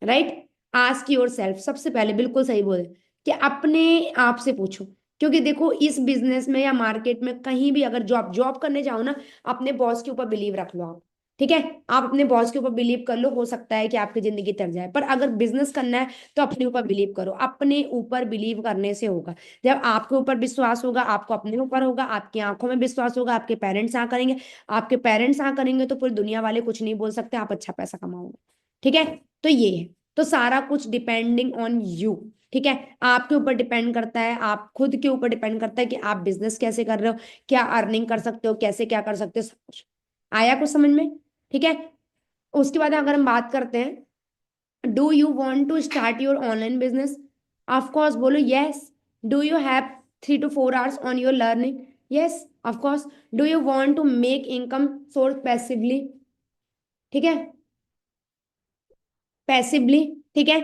राइट, आस्क योर सेल्फ, सबसे पहले बिल्कुल सही बोले, कि अपने आप से पूछो। क्योंकि देखो, इस बिजनेस में या मार्केट में कहीं भी अगर जॉब जॉब करने जाओ ना, अपने बॉस के ऊपर बिलीव रख लो आप। ठीक है। आप अपने बॉस के ऊपर बिलीव कर लो, हो सकता है कि आपकी जिंदगी तर जाए। पर अगर बिजनेस करना है तो अपने ऊपर बिलीव करो, अपने ऊपर बिलीव करने से होगा। जब आपके ऊपर विश्वास होगा, आपको अपने ऊपर होगा, आपकी आंखों में विश्वास होगा, आपके पेरेंट्स हाँ करेंगे, आपके पेरेंट्स हाँ करेंगे तो पूरी दुनिया वाले कुछ नहीं बोल सकते, आप अच्छा पैसा कमाओगे। ठीक है। तो ये है, तो सारा कुछ डिपेंडिंग ऑन यू। ठीक है। आपके ऊपर डिपेंड करता है, आप खुद के ऊपर डिपेंड करता है कि आप बिजनेस कैसे कर रहे हो, क्या अर्निंग कर सकते हो, कैसे क्या कर सकते हो, सब कुछ। आया कुछ समझ में? ठीक है। उसके बाद अगर हम बात करते हैं, do you want to start your online business? Of course बोलो yes. Do you have 3 to 4 hours on your learning? Yes of course. Do you want to make income source passively? ठीक है, पैसिवली। ठीक है।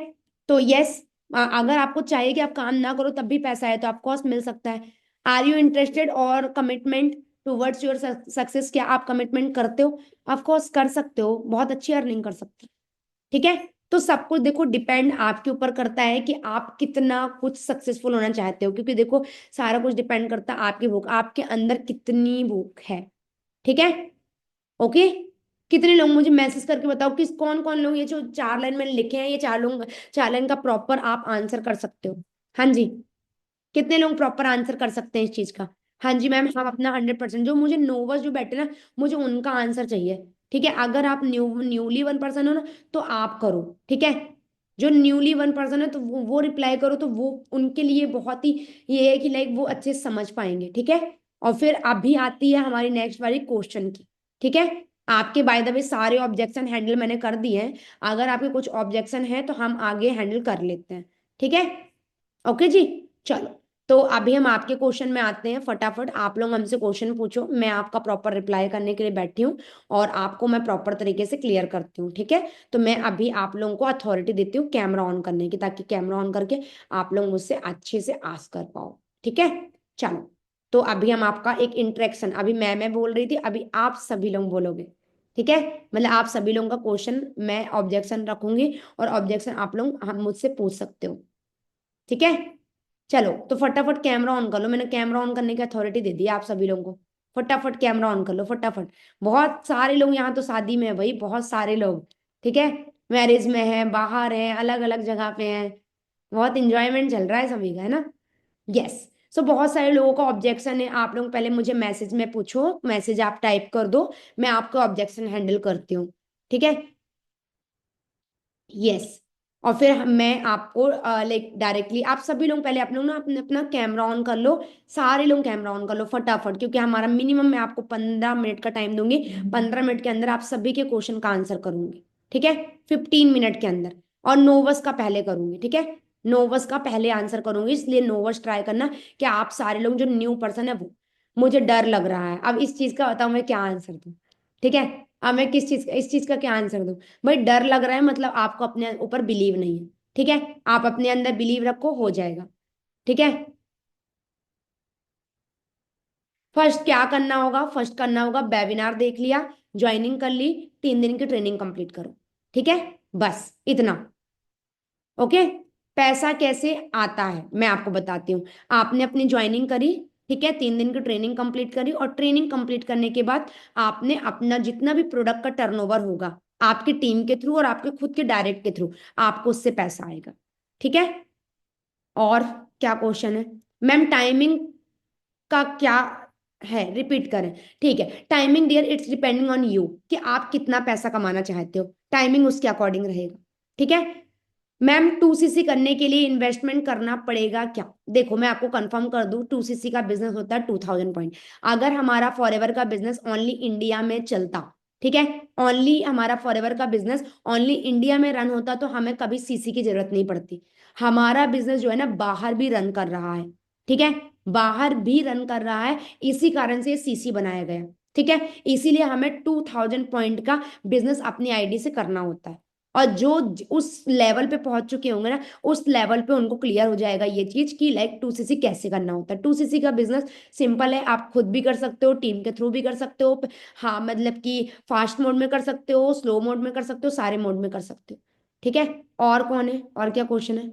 तो यस, अगर आपको चाहिए कि आप काम ना करो तब भी पैसा है तो ऑफकोर्स मिल सकता है। आर यू इंटरेस्टेड और कमिटमेंट टूवर्ड्स योर सक्सेस? क्या आप कमिटमेंट करते हो? ऑफकोर्स कर सकते हो, बहुत अच्छी अर्निंग कर सकते हो। ठीक है। तो सब कुछ देखो डिपेंड आपके ऊपर करता है कि आप कितना कुछ सक्सेसफुल होना चाहते हो, क्योंकि देखो सारा कुछ डिपेंड करता है आपकी भूख, आपके अंदर कितनी भूख है। ठीक है। ओके। कितने लोग मुझे मैसेज करके बताओ कि कौन कौन लोग ये जो 4 लाइन मैंने लिखे हैं, ये 4 लोग 4 लाइन का प्रॉपर आप आंसर कर सकते हो? हाँ जी। कितने लोग प्रॉपर आंसर कर सकते हैं इस चीज का? हाँ जी मैम, हम अपना 100%, जो मुझे नोवर्स जो बैठे ना, मुझे उनका आंसर चाहिए। ठीक है। अगर आप न्यूली 1 पर्सन हो ना तो आप करो। ठीक है। जो न्यूली 1 पर्सन है तो वो रिप्लाई करो, तो वो उनके लिए बहुत ही ये है कि लाइक वो अच्छे से समझ पाएंगे। ठीक है। और फिर अभी आती है हमारी नेक्स्ट वाली क्वेश्चन की। ठीक है। आपके बाय द वे सारे ऑब्जेक्शन हैंडल मैंने कर दिए हैं। अगर आपके कुछ ऑब्जेक्शन है तो हम आगे हैंडल कर लेते हैं। ठीक है। ओके जी। चलो, तो अभी हम आपके क्वेश्चन में आते हैं। फटाफट आप लोग हमसे क्वेश्चन पूछो, मैं आपका प्रॉपर रिप्लाई करने के लिए बैठी हूँ और आपको मैं प्रॉपर तरीके से क्लियर करती हूँ। ठीक है। तो मैं अभी आप लोगों को अथॉरिटी देती हूँ कैमरा ऑन करने की, ताकि कैमरा ऑन करके आप लोग मुझसे अच्छे से आस्क कर पाओ। ठीक है। चलो, तो अभी हम आपका एक इंटरेक्शन, अभी मैं बोल रही थी, अभी आप सभी लोग बोलोगे। ठीक है। मतलब आप सभी लोगों का क्वेश्चन मैं ऑब्जेक्शन रखूंगी और ऑब्जेक्शन आप लोग हम मुझसे पूछ सकते हो। ठीक है। चलो, तो फटाफट कैमरा ऑन कर लो, मैंने कैमरा ऑन करने की अथॉरिटी दे दी आप सभी लोगों को। फटाफट कैमरा ऑन कर लो फटाफट। बहुत सारे लोग यहाँ तो शादी में है भाई, बहुत सारे लोग। ठीक है। मैरिज में है, बाहर है, अलग अलग जगह पे हैं। बहुत इंजॉयमेंट चल रहा है सभी का, है ना? यस। सो बहुत सारे लोगों का ऑब्जेक्शन है, आप लोग पहले मुझे मैसेज में पूछो, मैसेज आप टाइप कर दो, मैं आपका ऑब्जेक्शन हैंडल करती हूँ। ठीक है। यस। और फिर मैं आपको लाइक डायरेक्टली, आप सभी लोग पहले आप लोग ना अपने अपना कैमरा ऑन कर लो। सारे लोग कैमरा ऑन कर लो फटाफट, क्योंकि हमारा मिनिमम, मैं आपको 15 मिनट का टाइम दूंगी। 15 मिनट के अंदर आप सभी के क्वेश्चन का आंसर करूंगी। ठीक है। 15 मिनट के अंदर। और नोवस का पहले करूंगी। ठीक है। नोवस का पहले आंसर करूंगी, इसलिए नोवस ट्राई करना कि आप सारे लोग जो न्यू पर्सन है वो। मुझे डर लग रहा है अब इस चीज का, बताओ मैं क्या आंसर दूं? ठीक है। अब मैं किस चीज, इस चीज का क्या आंसर दूं? भाई डर लग रहा है मतलब आपको अपने ऊपर बिलीव नहीं है। ठीक है। आप अपने अंदर बिलीव रखो, हो जाएगा। ठीक है। फर्स्ट क्या करना होगा? फर्स्ट करना होगा वेबिनार देख लिया, ज्वाइनिंग कर ली, 3 दिन की ट्रेनिंग कंप्लीट करो। ठीक है। बस इतना। ओके। पैसा कैसे आता है मैं आपको बताती हूँ। आपने अपनी ज्वाइनिंग करी, ठीक है, 3 दिन की ट्रेनिंग कंप्लीट करी, और ट्रेनिंग कंप्लीट करने के बाद आपने अपना जितना भी प्रोडक्ट का टर्नओवर होगा आपकी टीम के थ्रू और आपके खुद के डायरेक्ट के थ्रू, आपको उससे पैसा आएगा। ठीक है। और क्या क्वेश्चन है? मैम टाइमिंग का क्या है, रिपीट करें? ठीक है। Timing dear it's depending on you, कि आप कितना पैसा कमाना चाहते हो, टाइमिंग उसके अकॉर्डिंग रहेगा। ठीक है। मैम 2cc करने के लिए इन्वेस्टमेंट करना पड़ेगा क्या? देखो मैं आपको कंफर्म कर दूं, 2cc का बिजनेस होता है 2000 पॉइंट। अगर हमारा फॉरएवर का बिजनेस ओनली इंडिया में चलता, ठीक है, ओनली हमारा फॉरएवर का बिजनेस ओनली इंडिया में रन होता, तो हमें कभी सीसी की जरूरत नहीं पड़ती। हमारा बिजनेस जो है ना बाहर भी रन कर रहा है। ठीक है। बाहर भी रन कर रहा है, इसी कारण से सीसी बनाया गया। ठीक है। इसीलिए हमें 2000 पॉइंट का बिजनेस अपनी आईडी से करना होता है। और जो उस लेवल पे पहुंच चुके होंगे ना, उस लेवल पे उनको क्लियर हो जाएगा ये चीज कि लाइक 2cc कैसे करना होता है। 2cc का बिजनेस सिंपल है, आप खुद भी कर सकते हो, टीम के थ्रू भी कर सकते हो। हाँ मतलब कि फास्ट मोड में कर सकते हो, स्लो मोड में कर सकते हो, सारे मोड में कर सकते हो। ठीक है। और कौन है, और क्या क्वेश्चन है?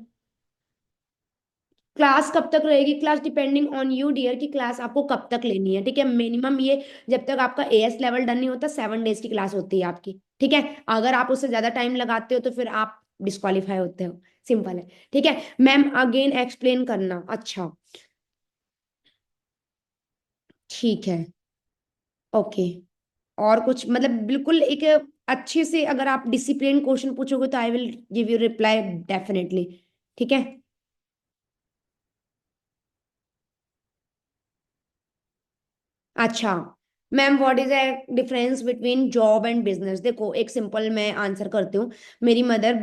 क्लास कब तक रहेगी? Class depending on you dear, की क्लास आपको कब तक लेनी है, ठीक है। मिनिमम ये, जब तक आपका एएस लेवल डन नहीं होता 7 डेज की क्लास होती है आपकी, ठीक है। अगर आप उससे ज्यादा टाइम लगाते हो तो फिर आप डिस्क्वालीफाई होते हो, सिंपल है, ठीक है। मैम अगेन एक्सप्लेन करना, अच्छा ठीक है, ओके। और कुछ मतलब बिल्कुल एक अच्छे से अगर आप डिसिप्लिन क्वेश्चन पूछोगे तो I will give you reply definitely, ठीक है। अच्छा ma'am, what is a difference between job and business? देखो एक सिंपल मैं आंसर करती हूँ। मेरी मदर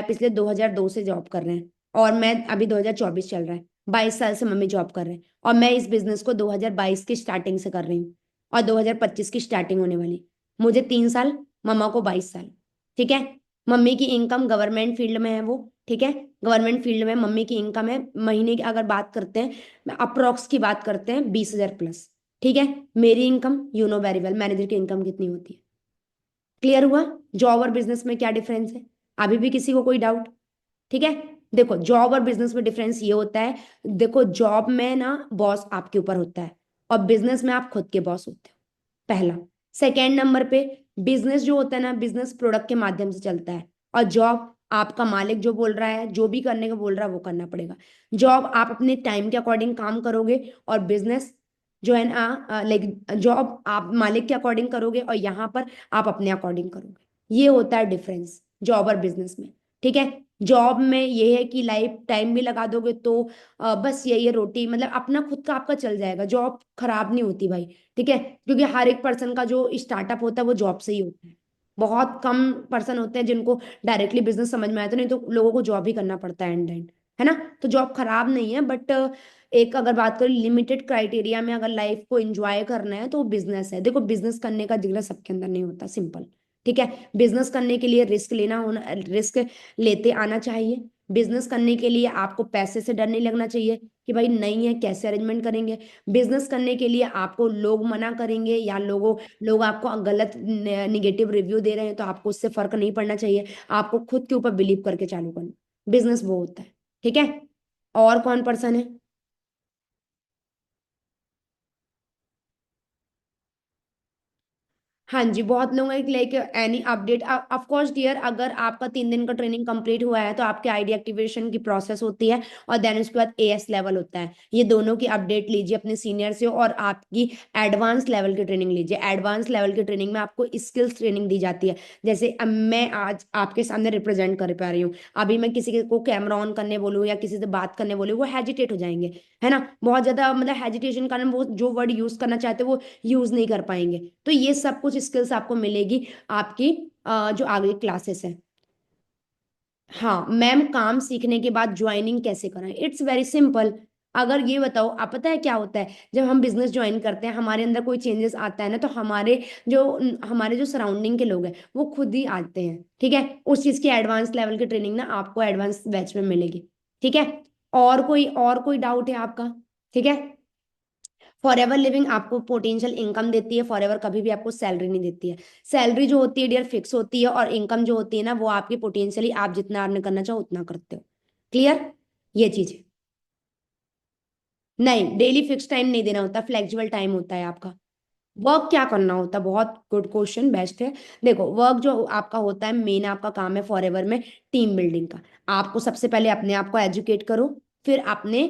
पिछले 2002 से जॉब कर रहे हैं, और मैं अभी 2024 चल रहा है, 22 साल से मम्मी जॉब कर रहे हैं, और मैं इस बिजनेस को 2022 की स्टार्टिंग से कर रही हूँ, और 2025 की स्टार्टिंग होने वाली। मुझे 3 साल, मम्मा को 22 साल, ठीक है। मम्मी की इनकम गवर्नमेंट फील्ड में है वो, ठीक है। गवर्नमेंट फील्ड में मम्मी की इनकम है, महीने की अगर बात करते हैं, अप्रोक्स की बात करते हैं, 20,000 प्लस, ठीक है। मेरी income you know very well, manager की इनकम कितनी होती है। क्लियर हुआ? जॉब और बिजनेस में क्या डिफरेंस है? अभी भी किसी को कोई डाउट? ठीक है। देखो जॉब और बिजनेस में डिफरेंस ये होता है, देखो जॉब में ना बॉस आपके ऊपर होता है, और बिजनेस में आप खुद के बॉस होते हो, पहला। सेकेंड नंबर पे, बिजनेस जो होता है ना, बिजनेस प्रोडक्ट के माध्यम से चलता है, और जॉब आपका मालिक जो बोल रहा है, जो भी करने को बोल रहा है वो करना पड़ेगा। जॉब आप अपने टाइम के अकॉर्डिंग काम करोगे, और बिजनेस जो है ना, लाइक जॉब आप मालिक के अकॉर्डिंग करोगे, और यहाँ पर आप अपने अकॉर्डिंग करोगे। ये होता है डिफरेंस जॉब और बिजनेस में, ठीक है। जॉब में ये है कि लाइफ टाइम भी लगा दोगे तो बस यही है, रोटी मतलब अपना खुद का आपका चल जाएगा, जॉब खराब नहीं होती भाई, ठीक है। क्योंकि हर एक पर्सन का जो स्टार्टअप होता है वो जॉब से ही होता है। बहुत कम पर्सन होते हैं जिनको डायरेक्टली बिजनेस समझ में आता है, नहीं तो लोगों को जॉब ही करना पड़ता है एंड एंड, है ना। तो जॉब खराब नहीं है, बट एक अगर बात करें लिमिटेड क्राइटेरिया में, अगर लाइफ को एंजॉय करना है तो बिजनेस है। देखो बिजनेस करने का जिगरा सबके अंदर नहीं होता, सिंपल, ठीक है। बिजनेस करने के लिए रिस्क लेना होना, रिस्क लेते आना चाहिए। बिजनेस करने के लिए आपको पैसे से डर नहीं लगना चाहिए कि भाई नहीं है कैसे अरेंजमेंट करेंगे। बिजनेस करने के लिए आपको लोग मना करेंगे, या लोग आपको गलत निगेटिव रिव्यू दे रहे हैं, तो आपको उससे फर्क नहीं पड़ना चाहिए। आपको खुद के ऊपर बिलीव करके चालू करना, बिजनेस वो होता है, ठीक है। और कौन पर्सन है? हाँ जी, बहुत लोग हैं like any update, of course dear, अगर आपका 3 दिन का ट्रेनिंग कंप्लीट हुआ है तो आपके आईडी एक्टिवेशन की प्रोसेस होती है, और देन उसके बाद एएस लेवल होता है। ये दोनों की अपडेट लीजिए अपने सीनियर से, और आपकी एडवांस लेवल की ट्रेनिंग लीजिए। एडवांस लेवल की ट्रेनिंग में आपको स्किल्स ट्रेनिंग दी जाती है। जैसे अब मैं आज आपके सामने रिप्रेजेंट कर पा रही हूँ, अभी मैं किसी को कैमरा ऑन करने बोलूँ या किसी से बात करने बोलूँ, वो हेजिटेट हो जाएंगे, है ना। बहुत ज्यादा मतलब हेजिटेशन कारण वो जो वर्ड यूज करना चाहते हैं वो यूज नहीं कर पाएंगे। तो ये सब कुछ स्किल्स आपको मिलेगी आपकी जो आगे क्लासेस है। हाँ मैम, काम सीखने के बाद ज्वाइनिंग कैसे करें? It's very simple. अगर ये बताओ, आप पता है क्या होता है, जब हम बिजनेस ज्वाइन करते हैं हमारे अंदर कोई चेंजेस आता है ना, तो जो हमारे जो सराउंडिंग के लोग हैं वो खुद ही आते हैं, ठीक है। उस चीज की एडवांस लेवल की ट्रेनिंग ना आपको एडवांस बैच में मिलेगी, ठीक है। और कोई डाउट है आपका? ठीक है। फॉर एवर लिविंग आपको पोटेंशियल इनकम देती है, फॉर एवर कभी भी आपको सैलरी नहीं देती है। सैलरी जो होती है डियर फिक्स होती है, और इनकम जो होती है ना वो आपकी पोटेंशियली, आप जितना अर्न करना चाहो उतना करते हो। क्लियर? ये चीज है। नहीं, डेली फिक्स टाइम नहीं देना होता, फ्लेक्सिबल टाइम होता है आपका। वर्क क्या करना होता है? बहुत गुड क्वेश्चन, बेस्ट है। देखो वर्क जो आपका होता है, मेन आपका काम है फॉर एवर में टीम बिल्डिंग का। आपको सबसे पहले अपने आप को एजुकेट करो, फिर अपने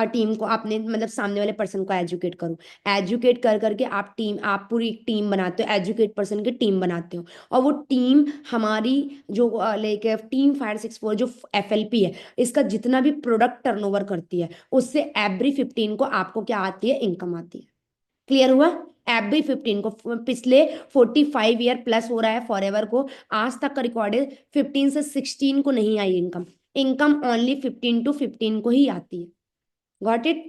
टीम को, अपने मतलब सामने वाले पर्सन को एजुकेट करो। एजुकेट कर करके आप पूरी टीम बनाते हो, एजुकेट पर्सन की टीम बनाते हो। और वो टीम हमारी जो लाइक टीम 564 जो FLP है, इसका जितना भी प्रोडक्ट टर्नओवर करती है, उससे एवरी 15 को आपको क्या आती है? इनकम आती है। क्लियर हुआ? एवरी 15 को, पिछले 45 ईयर प्लस हो रहा है फॉरएवर को, आज तक का रिकॉर्ड है 15 से 16 को नहीं आई इनकम। इनकम ओनली 15 to 15 को ही आती है। Got it?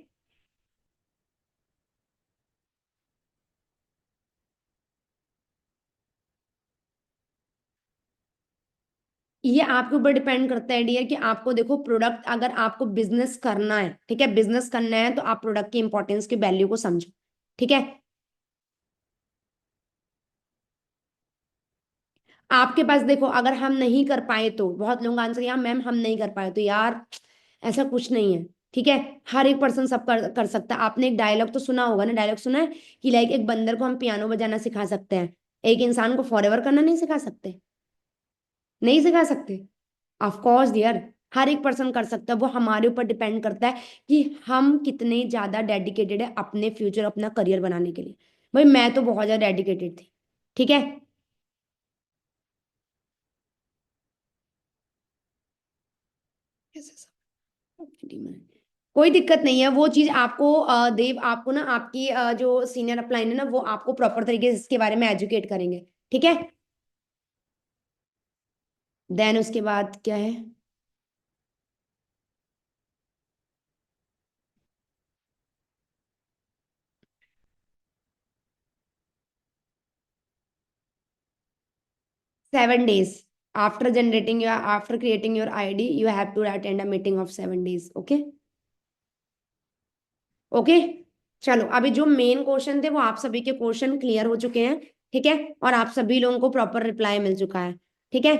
ये आपके ऊपर डिपेंड करता है डियर, कि आपको देखो प्रोडक्ट, अगर आपको बिजनेस करना है, ठीक है, बिजनेस करना है तो आप प्रोडक्ट की इंपॉर्टेंस की वैल्यू को समझो, ठीक है। आपके पास देखो, अगर हम नहीं कर पाए तो बहुत लोग आंसर, यार मैम हम नहीं कर पाए तो, यार ऐसा कुछ नहीं है। ठीक है, हर एक पर्सन सब कर सकता है। आपने एक डायलॉग तो सुना होगा ना, डायलॉग सुना है कि लाइक एक बंदर को हम पियानो बजाना सिखा सकते हैं, एक इंसान को फॉरएवर करना नहीं सिखा सकते? नहीं सिखा सकते? ऑफ कोर्स डियर, हर एक पर्सन कर सकता है। वो हमारे ऊपर डिपेंड करता है कि हम कितने ज्यादा डेडिकेटेड है अपने फ्यूचर, अपना करियर बनाने के लिए। भाई मैं तो बहुत ज्यादा डेडिकेटेड थी। ठीक है। कोई दिक्कत नहीं है, वो चीज आपको देव आपको ना आपकी जो सीनियर अपलाइन है ना, वो आपको प्रॉपर तरीके से इसके बारे में एजुकेट करेंगे। ठीक है। देन उसके बाद क्या है? 7 days after generating your, after creating your ID, you have to attend a meeting of 7 days. Okay. Okay. चलो, अभी जो मेन क्वेश्चन थे वो आप सभी के क्वेश्चन क्लियर हो चुके हैं। ठीक है। और आप सभी लोगों को प्रॉपर रिप्लाई मिल चुका है। ठीक है।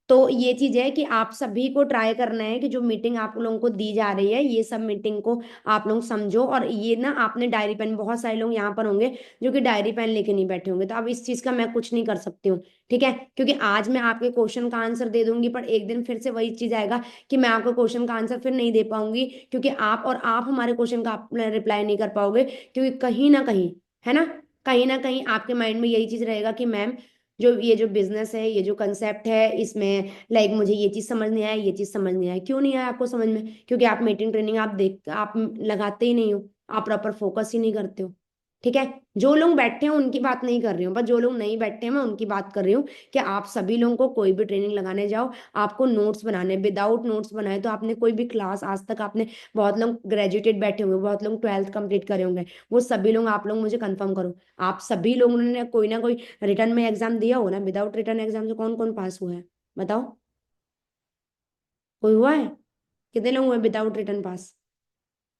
तो ये चीज है कि आप सभी को ट्राई करना है कि जो मीटिंग आप लोगों को दी जा रही है, ये सब मीटिंग को आप लोग समझो। और ये ना आपने डायरी पेन, बहुत सारे लोग यहाँ पर होंगे जो कि डायरी पेन लेके नहीं बैठे होंगे, तो अब इस चीज का मैं कुछ नहीं कर सकती हूँ। ठीक है। क्योंकि आज मैं आपके क्वेश्चन का आंसर दे दूंगी, पर एक दिन फिर से वही चीज आएगा कि मैं आपको क्वेश्चन का आंसर फिर नहीं दे पाऊंगी, क्योंकि आप हमारे क्वेश्चन का रिप्लाई नहीं कर पाओगे। क्योंकि कहीं ना कहीं, है ना कहीं आपके माइंड में यही चीज रहेगा कि मैम, जो ये जो बिजनेस है, ये जो कंसेप्ट है, इसमें लाइक मुझे ये चीज समझ नहीं आया, ये चीज समझ नहीं आया। क्यों नहीं आया आपको समझ में? क्योंकि आप मीटिंग ट्रेनिंग आप लगाते ही नहीं हो, आप प्रॉपर फोकस ही नहीं करते हो। ठीक है। जो लोग बैठे हैं उनकी बात नहीं कर रही हूँ, पर जो लोग नहीं बैठे हैं मैं उनकी बात कर रही हूँ कि आप सभी लोगों को कोई भी ट्रेनिंग लगाने जाओ, आपको नोट्स बनाने, विदाउट नोट्स बनाए तो आपने कोई भी क्लास आज तक आपने, बहुत लोग ग्रेजुएटेड बैठे होंगे, बहुत लोग 12th कंप्लीट करे होंगे, वो सभी लोग, आप लोग मुझे कंफर्म करो, आप सभी लोगों ने कोई ना कोई रिटर्न में एग्जाम दिया हो ना? विदाउट रिटर्न एग्जाम से कौन कौन पास हुआ है? बताओ। कोई हुआ है? कितने लोग हुए विदाउट रिटर्न पास?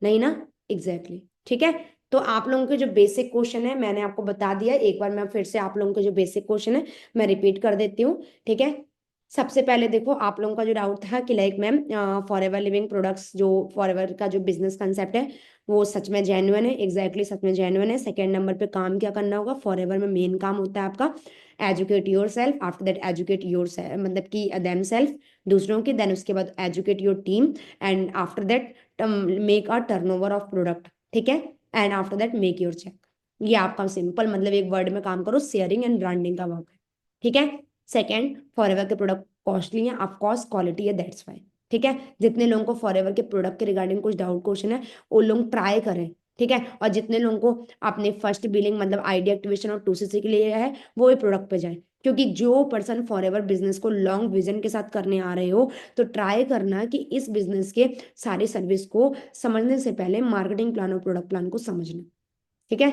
नहीं ना। Exactly exactly. ठीक है। तो आप लोगों के जो बेसिक क्वेश्चन है मैंने आपको बता दिया, एक बार मैं फिर से आप लोगों के जो बेसिक क्वेश्चन है मैं रिपीट कर देती हूँ। ठीक है। सबसे पहले देखो, आप लोगों का जो डाउट था कि like ma'am, forever living products, जो फॉरएवर का जो बिजनेस कंसेप्ट है वो सच में जेन्युइन है? एग्जैक्टली सच में जेन्युइन है। सेकंड नंबर पे काम क्या करना होगा? फॉरएवर में मेन काम होता है आपका educate yourself, after that educate yourself, मतलब कि देम सेल्फ, दूसरों की, देन उसके बाद educate your team, and after that make a turnover of product. ठीक है। And after that make your cheque. ये आपका सिंपल, मतलब एक वर्ड में काम करो, शेयरिंग एंड ब्रांडिंग का वर्क है। ठीक है। सेकंड, फॉरएवर के प्रोडक्ट कॉस्टली हैं, ऑफ कोर्स क्वालिटी है, दैट्स वाई। ठीक है। जितने लोगों को फॉरएवर के प्रोडक्ट के रिगार्डिंग कुछ डाउट क्वेश्चन है, वो लोग ट्राई करें। ठीक है। और जितने लोगों को अपने फर्स्ट बिलिंग मतलब आईडी एक्टिवेशन और 2CC के लिए है, वो ये प्रोडक्ट पे जाए। क्योंकि जो पर्सन फॉरएवर बिजनेस को लॉन्ग विजन के साथ करने आ रहे हो, तो ट्राई करना कि इस बिजनेस के सारी सर्विस को समझने से पहले मार्केटिंग प्लान और प्रोडक्ट प्लान को समझना। ठीक है।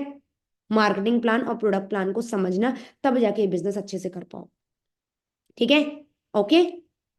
मार्केटिंग प्लान और प्रोडक्ट प्लान को समझना, तब जाके ये बिजनेस अच्छे से कर पाओ। ठीक है। ओके।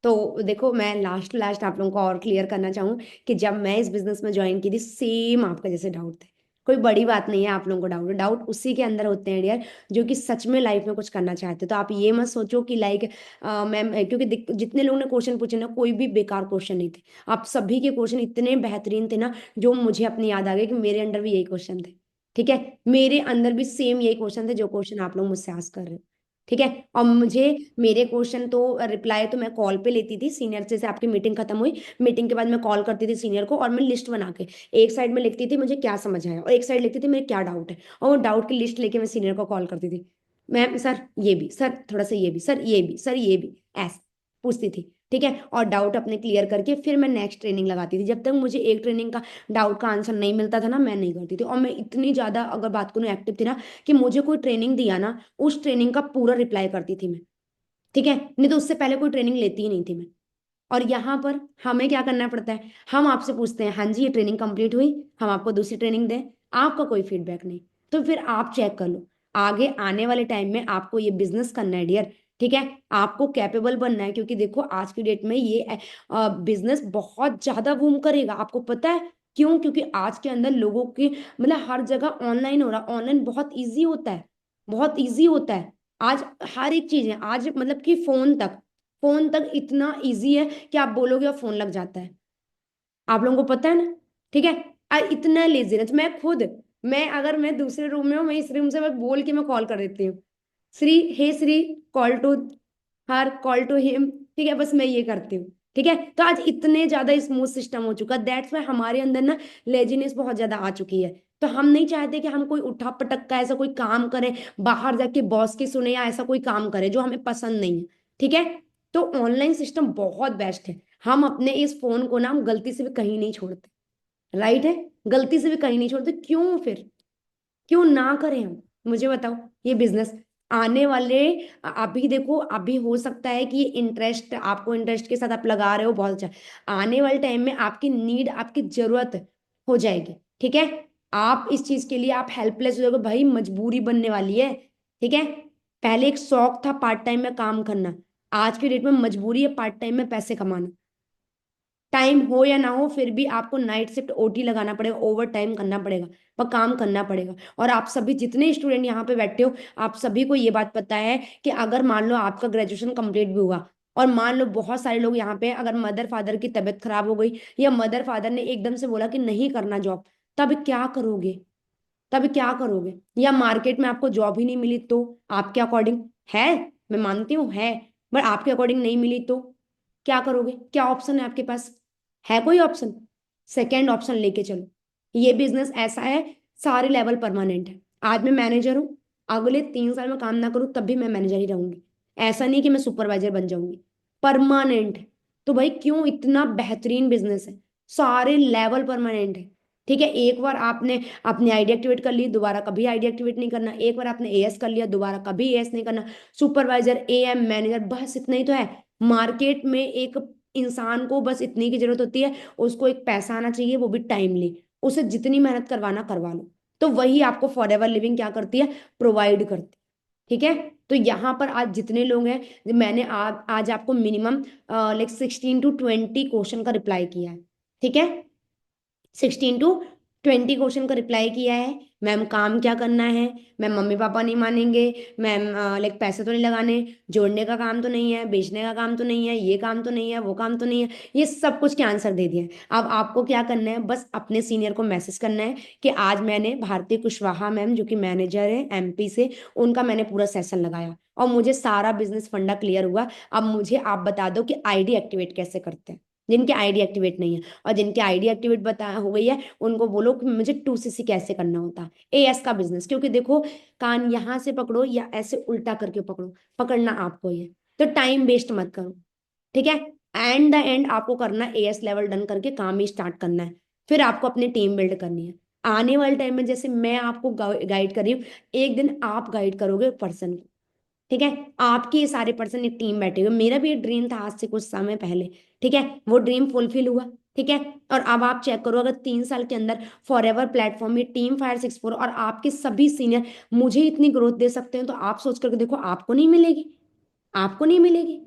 तो देखो, मैं लास्ट लास्ट आप लोगों को और क्लियर करना चाहूँ कि जब मैं इस बिजनेस में ज्वाइन की थी, सेम आपका जैसे डाउट थे। कोई बड़ी बात नहीं है आप लोगों को डाउट, डाउट उसी के अंदर होते हैं डियर, जो कि सच में लाइफ में कुछ करना चाहते हो। तो आप ये मत सोचो कि लाइक मैम, क्योंकि जितने लोगों ने क्वेश्चन पूछे ना, कोई भी बेकार क्वेश्चन नहीं थे। आप सभी के क्वेश्चन इतने बेहतरीन थे ना, जो मुझे अपनी याद आ गई कि मेरे अंदर भी यही क्वेश्चन थे। ठीक है। मेरे अंदर भी सेम यही क्वेश्चन थे जो क्वेश्चन आप लोग मुझसे आस्क कर रहे हो। ठीक है। और मुझे, मेरे क्वेश्चन तो रिप्लाई तो मैं कॉल पे लेती थी सीनियर से, जैसे आपकी मीटिंग खत्म हुई, मीटिंग के बाद मैं कॉल करती थी सीनियर को, और मैं लिस्ट बना के एक साइड में लिखती थी मुझे क्या समझ आया, और एक साइड लिखती थी मेरे क्या डाउट है, और वो डाउट की लिस्ट लेके मैं सीनियर को कॉल करती थी। मैम सर ये भी, सर थोड़ा सा ये भी, सर ये भी, सर ये भी, ऐसे पूछती थी। ठीक है। और डाउट अपने क्लियर करके फिर मैं नेक्स्ट ट्रेनिंग लगाती थी। जब तक मुझे एक ट्रेनिंग का डाउट का आंसर नहीं मिलता था ना, मैं नहीं करती थी। और मैं इतनी ज्यादा, अगर बात करूँ, एक्टिव थी ना, कि मुझे कोई ट्रेनिंग दिया ना, उस ट्रेनिंग का पूरा रिप्लाई करती थी मैं। ठीक है। नहीं तो उससे पहले कोई ट्रेनिंग लेती ही नहीं थी मैं। और यहाँ पर हमें क्या करना पड़ता है? हम आपसे पूछते हैं, हाँ जी ये ट्रेनिंग कंप्लीट हुई, हम आपको दूसरी ट्रेनिंग दें, आपका कोई फीडबैक नहीं। तो फिर आप चेक कर लो, आगे आने वाले टाइम में आपको ये बिजनेस करना है डियर। ठीक है। आपको कैपेबल बनना है, क्योंकि देखो आज की डेट में ये बिजनेस बहुत ज्यादा बूम करेगा, आपको पता है क्यों? क्योंकि आज के अंदर लोगों की, मतलब हर जगह ऑनलाइन हो रहा, ऑनलाइन बहुत ईजी होता है, बहुत ईजी होता है। आज हर एक चीज है, आज मतलब कि फोन तक इतना इजी है कि आप बोलोगे और फोन लग जाता है। आप लोगों को पता है ना? ठीक है। इतना लेजीनेस, मैं खुद, मैं अगर मैं दूसरे रूम में हूँ, मैं इस रूम से मैं बोल के मैं कॉल कर देती हूँ, Shri, hey Shri, call to her, call to him. ठीक है, बस मैं ये करती हूँ। ठीक है, तो आज इतने ज्यादा स्मूथ सिस्टम हो चुका, दैट्स वाई हमारे अंदर ना लेजीनेस बहुत ज्यादा आ चुकी है। तो हम नहीं चाहते कि हम कोई उठा पटक का ऐसा कोई काम करें, बाहर जाके बॉस की सुने, या ऐसा कोई काम करें जो हमें पसंद नहीं है। ठीक है, तो ऑनलाइन सिस्टम बहुत बेस्ट है। हम अपने इस फोन को ना हम गलती से भी कहीं नहीं छोड़ते, राइट है, गलती से भी कहीं नहीं छोड़ते, क्यों फिर, क्यों ना करें हम, मुझे बताओ। ये बिजनेस आने वाले, अभी देखो, अभी हो सकता है कि इंटरेस्ट, आपको इंटरेस्ट के साथ आप लगा रहे हो, बहुत अच्छा, आने वाले टाइम में आपकी नीड, आपकी जरूरत हो जाएगी। ठीक है, आप इस चीज के लिए आप हेल्पलेस हो जाओगे, भाई मजबूरी बनने वाली है। ठीक है, पहले एक शौक था पार्ट टाइम में काम करना, आज की डेट में मजबूरी है पार्ट टाइम में पैसे कमाना। टाइम हो या ना हो, फिर भी आपको नाइट शिफ्ट, ओटी लगाना पड़ेगा, ओवर टाइम करना पड़ेगा, पर काम करना पड़ेगा। और आप सभी जितने स्टूडेंट यहाँ पे बैठे हो, आप सभी को ये बात पता है कि अगर मान लो आपका ग्रेजुएशन कंप्लीट भी हुआ, और मान लो बहुत सारे लोग यहाँ पे, अगर मदर फादर की तबीयत खराब हो गई, या मदर फादर ने एकदम से बोला कि नहीं करना जॉब, तब क्या करोगे, तब क्या करोगे? या मार्केट में आपको जॉब ही नहीं मिली तो, आपके अकॉर्डिंग है, मैं मानती हूँ है, बट आपके अकॉर्डिंग नहीं मिली तो क्या करोगे? क्या ऑप्शन है आपके पास? है कोई ऑप्शन? सेकेंड ऑप्शन लेके चलो। ये बिजनेस ऐसा है, सारे लेवल परमानेंट है। आज मैं मैनेजर हूँ, अगले 3 साल में काम ना करूँ तब भी मैं मैनेजर ही रहूंगी। ऐसा नहीं कि मैं सुपरवाइजर बन जाऊंगी, परमानेंट। तो भाई क्यों, इतना बेहतरीन बिजनेस है, सारे लेवल परमानेंट है। ठीक है, एक बार आपने अपनी आईडी एक्टिवेट कर ली, दोबारा कभी आईडी एक्टिवेट नहीं करना। एक बार आपने एएस कर लिया, दोबारा कभी एएस नहीं करना। सुपरवाइजर, एएम, मैनेजर, बस इतना ही तो है। मार्केट में एक इंसान को बस इतनी की जरूरत होती है, उसको एक पैसा आना चाहिए, वो भी टाइमली। उसे जितनी मेहनत करवाना करवा लो, तो वही आपको फॉर एवर लिविंग क्या करती है, प्रोवाइड करती है। ठीक है, तो यहाँ पर आज जितने लोग हैं, मैंने आज आपको मिनिमम लाइक 16 to 20 क्वेश्चन का रिप्लाई किया है। ठीक है, 16 to 20 क्वेश्चन का रिप्लाई किया है। मैम काम क्या करना है, मैम मम्मी पापा नहीं मानेंगे, मैम लाइक पैसे तो नहीं लगाने, जोड़ने का काम तो नहीं है, बेचने का काम तो नहीं है, ये काम तो नहीं है, वो काम तो नहीं है, ये सब कुछ के आंसर दे दिए। अब आपको क्या करना है, बस अपने सीनियर को मैसेज करना है कि आज मैंने भारती कुशवाहा मैम, जो कि मैनेजर है एमपी से, उनका मैंने पूरा सेशन लगाया और मुझे सारा बिजनेस फंडा क्लियर हुआ। अब मुझे आप बता दो कि आईडी एक्टिवेट कैसे करते हैं। जिनके आईडी एक्टिवेट नहीं है, और जिनके आईडी एक्टिवेट बता हो गई है, उनको बोलो कि मुझे 2cc कैसे करना होता है, एएस का बिजनेस। क्योंकि देखो, कान यहाँ से पकड़ो या ऐसे उल्टा करके पकड़ो, पकड़ना आपको ही है। तो टाइम वेस्ट मत करो। ठीक है, एंड द एंड आपको करना एएस लेवल डन करके काम ही स्टार्ट करना है। फिर आपको अपनी टीम बिल्ड करनी है। आने वाले टाइम में जैसे मैं आपको गाइड कर रही हूँ, एक दिन आप गाइड करोगे पर्सन को। ठीक है, आपके ये सारे पर्सन एक टीम बैठे हुए, मेरा भी एक ड्रीम था आज से कुछ समय पहले। ठीक है, वो ड्रीम फुलफिल हुआ। ठीक है, और अब आप चेक करो, अगर 3 साल के अंदर फॉर एवर प्लेटफॉर्म में टीम फायर 64 और आपके सभी सीनियर मुझे इतनी ग्रोथ दे सकते हैं, तो आप सोच करके देखो, आपको नहीं मिलेगी? आपको नहीं मिलेगी?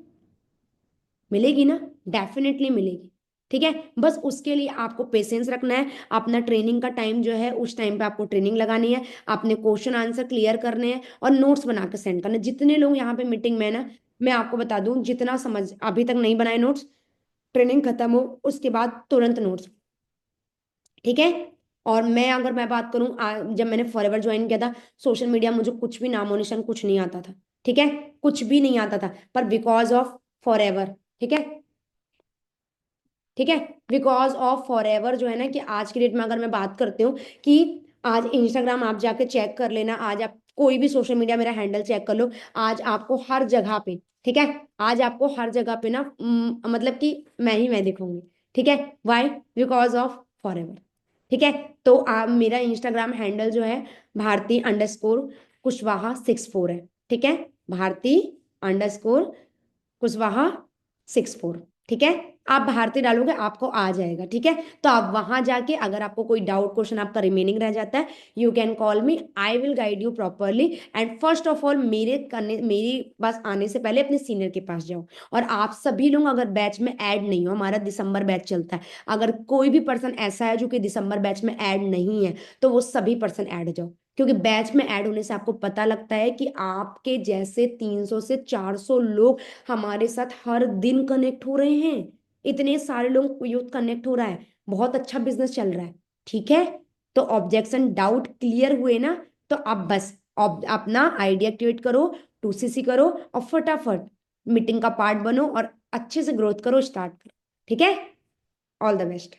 मिलेगी ना, डेफिनेटली मिलेगी। ठीक है, बस उसके लिए आपको पेशेंस रखना है। अपना ट्रेनिंग का टाइम जो है, उस टाइम पे आपको ट्रेनिंग लगानी है, अपने क्वेश्चन आंसर क्लियर करने हैं, और नोट्स बना के सेंड करना है। जितने लोग यहाँ पे मीटिंग में है ना, मैं आपको बता दूं, जितना समझ अभी तक नहीं बनाए नोट्स, ट्रेनिंग खत्म हो उसके बाद तुरंत नोट्स। ठीक है, और मैं अगर मैं बात करूं, जब मैंने फॉरएवर ज्वाइन किया था, सोशल मीडिया मुझे कुछ भी नामो निशान कुछ नहीं आता था। ठीक है, कुछ भी नहीं आता था, पर बिकॉज ऑफ फॉरएवर। ठीक है, ठीक है, बिकॉज ऑफ फॉरएवर जो है ना, कि आज की डेट में अगर मैं बात करती हूँ कि आज इंस्टाग्राम आप जाके चेक कर लेना, आज आप कोई भी सोशल मीडिया मेरा हैंडल चेक कर लो, आज आपको हर जगह पे, ठीक है, आज आपको हर जगह पे ना मतलब कि मैं दिखूंगी। ठीक है, वाई? Because of forever. ठीक है, तो आप, मेरा इंस्टाग्राम हैंडल जो है भारती_कुशवाहा 64 है। ठीक है, भारती_कुशवाहा 64। ठीक है, आप भारती डालोगे आपको आ जाएगा। ठीक है, तो आप वहां जाके, अगर आपको कोई डाउट क्वेश्चन आपका रिमेनिंग रह जाता है, you can call me, I will guide you properly. And first of all, मेरी पास आने से पहले अपने सीनियर के पास जाओ। और आप सभी लोग अगर बैच में ऐड नहीं हो, हमारा दिसंबर बैच चलता है, अगर कोई भी पर्सन ऐसा है जो कि दिसंबर बैच में ऐड नहीं है, तो वो सभी पर्सन ऐड हो जाओ। क्योंकि बैच में ऐड होने से आपको पता लगता है कि आपके जैसे 300 से 400 लोग हमारे साथ हर दिन कनेक्ट हो रहे हैं। इतने सारे लोग यूथ कनेक्ट हो रहा है, बहुत अच्छा बिजनेस चल रहा है। ठीक है, तो ऑब्जेक्शन डाउट क्लियर हुए ना, तो आप बस अपना आइडिया क्रिएट करो, 2CC करो और फटाफट मीटिंग का पार्ट बनो और अच्छे से ग्रोथ करो, स्टार्ट करो। ठीक है, ऑल द बेस्ट।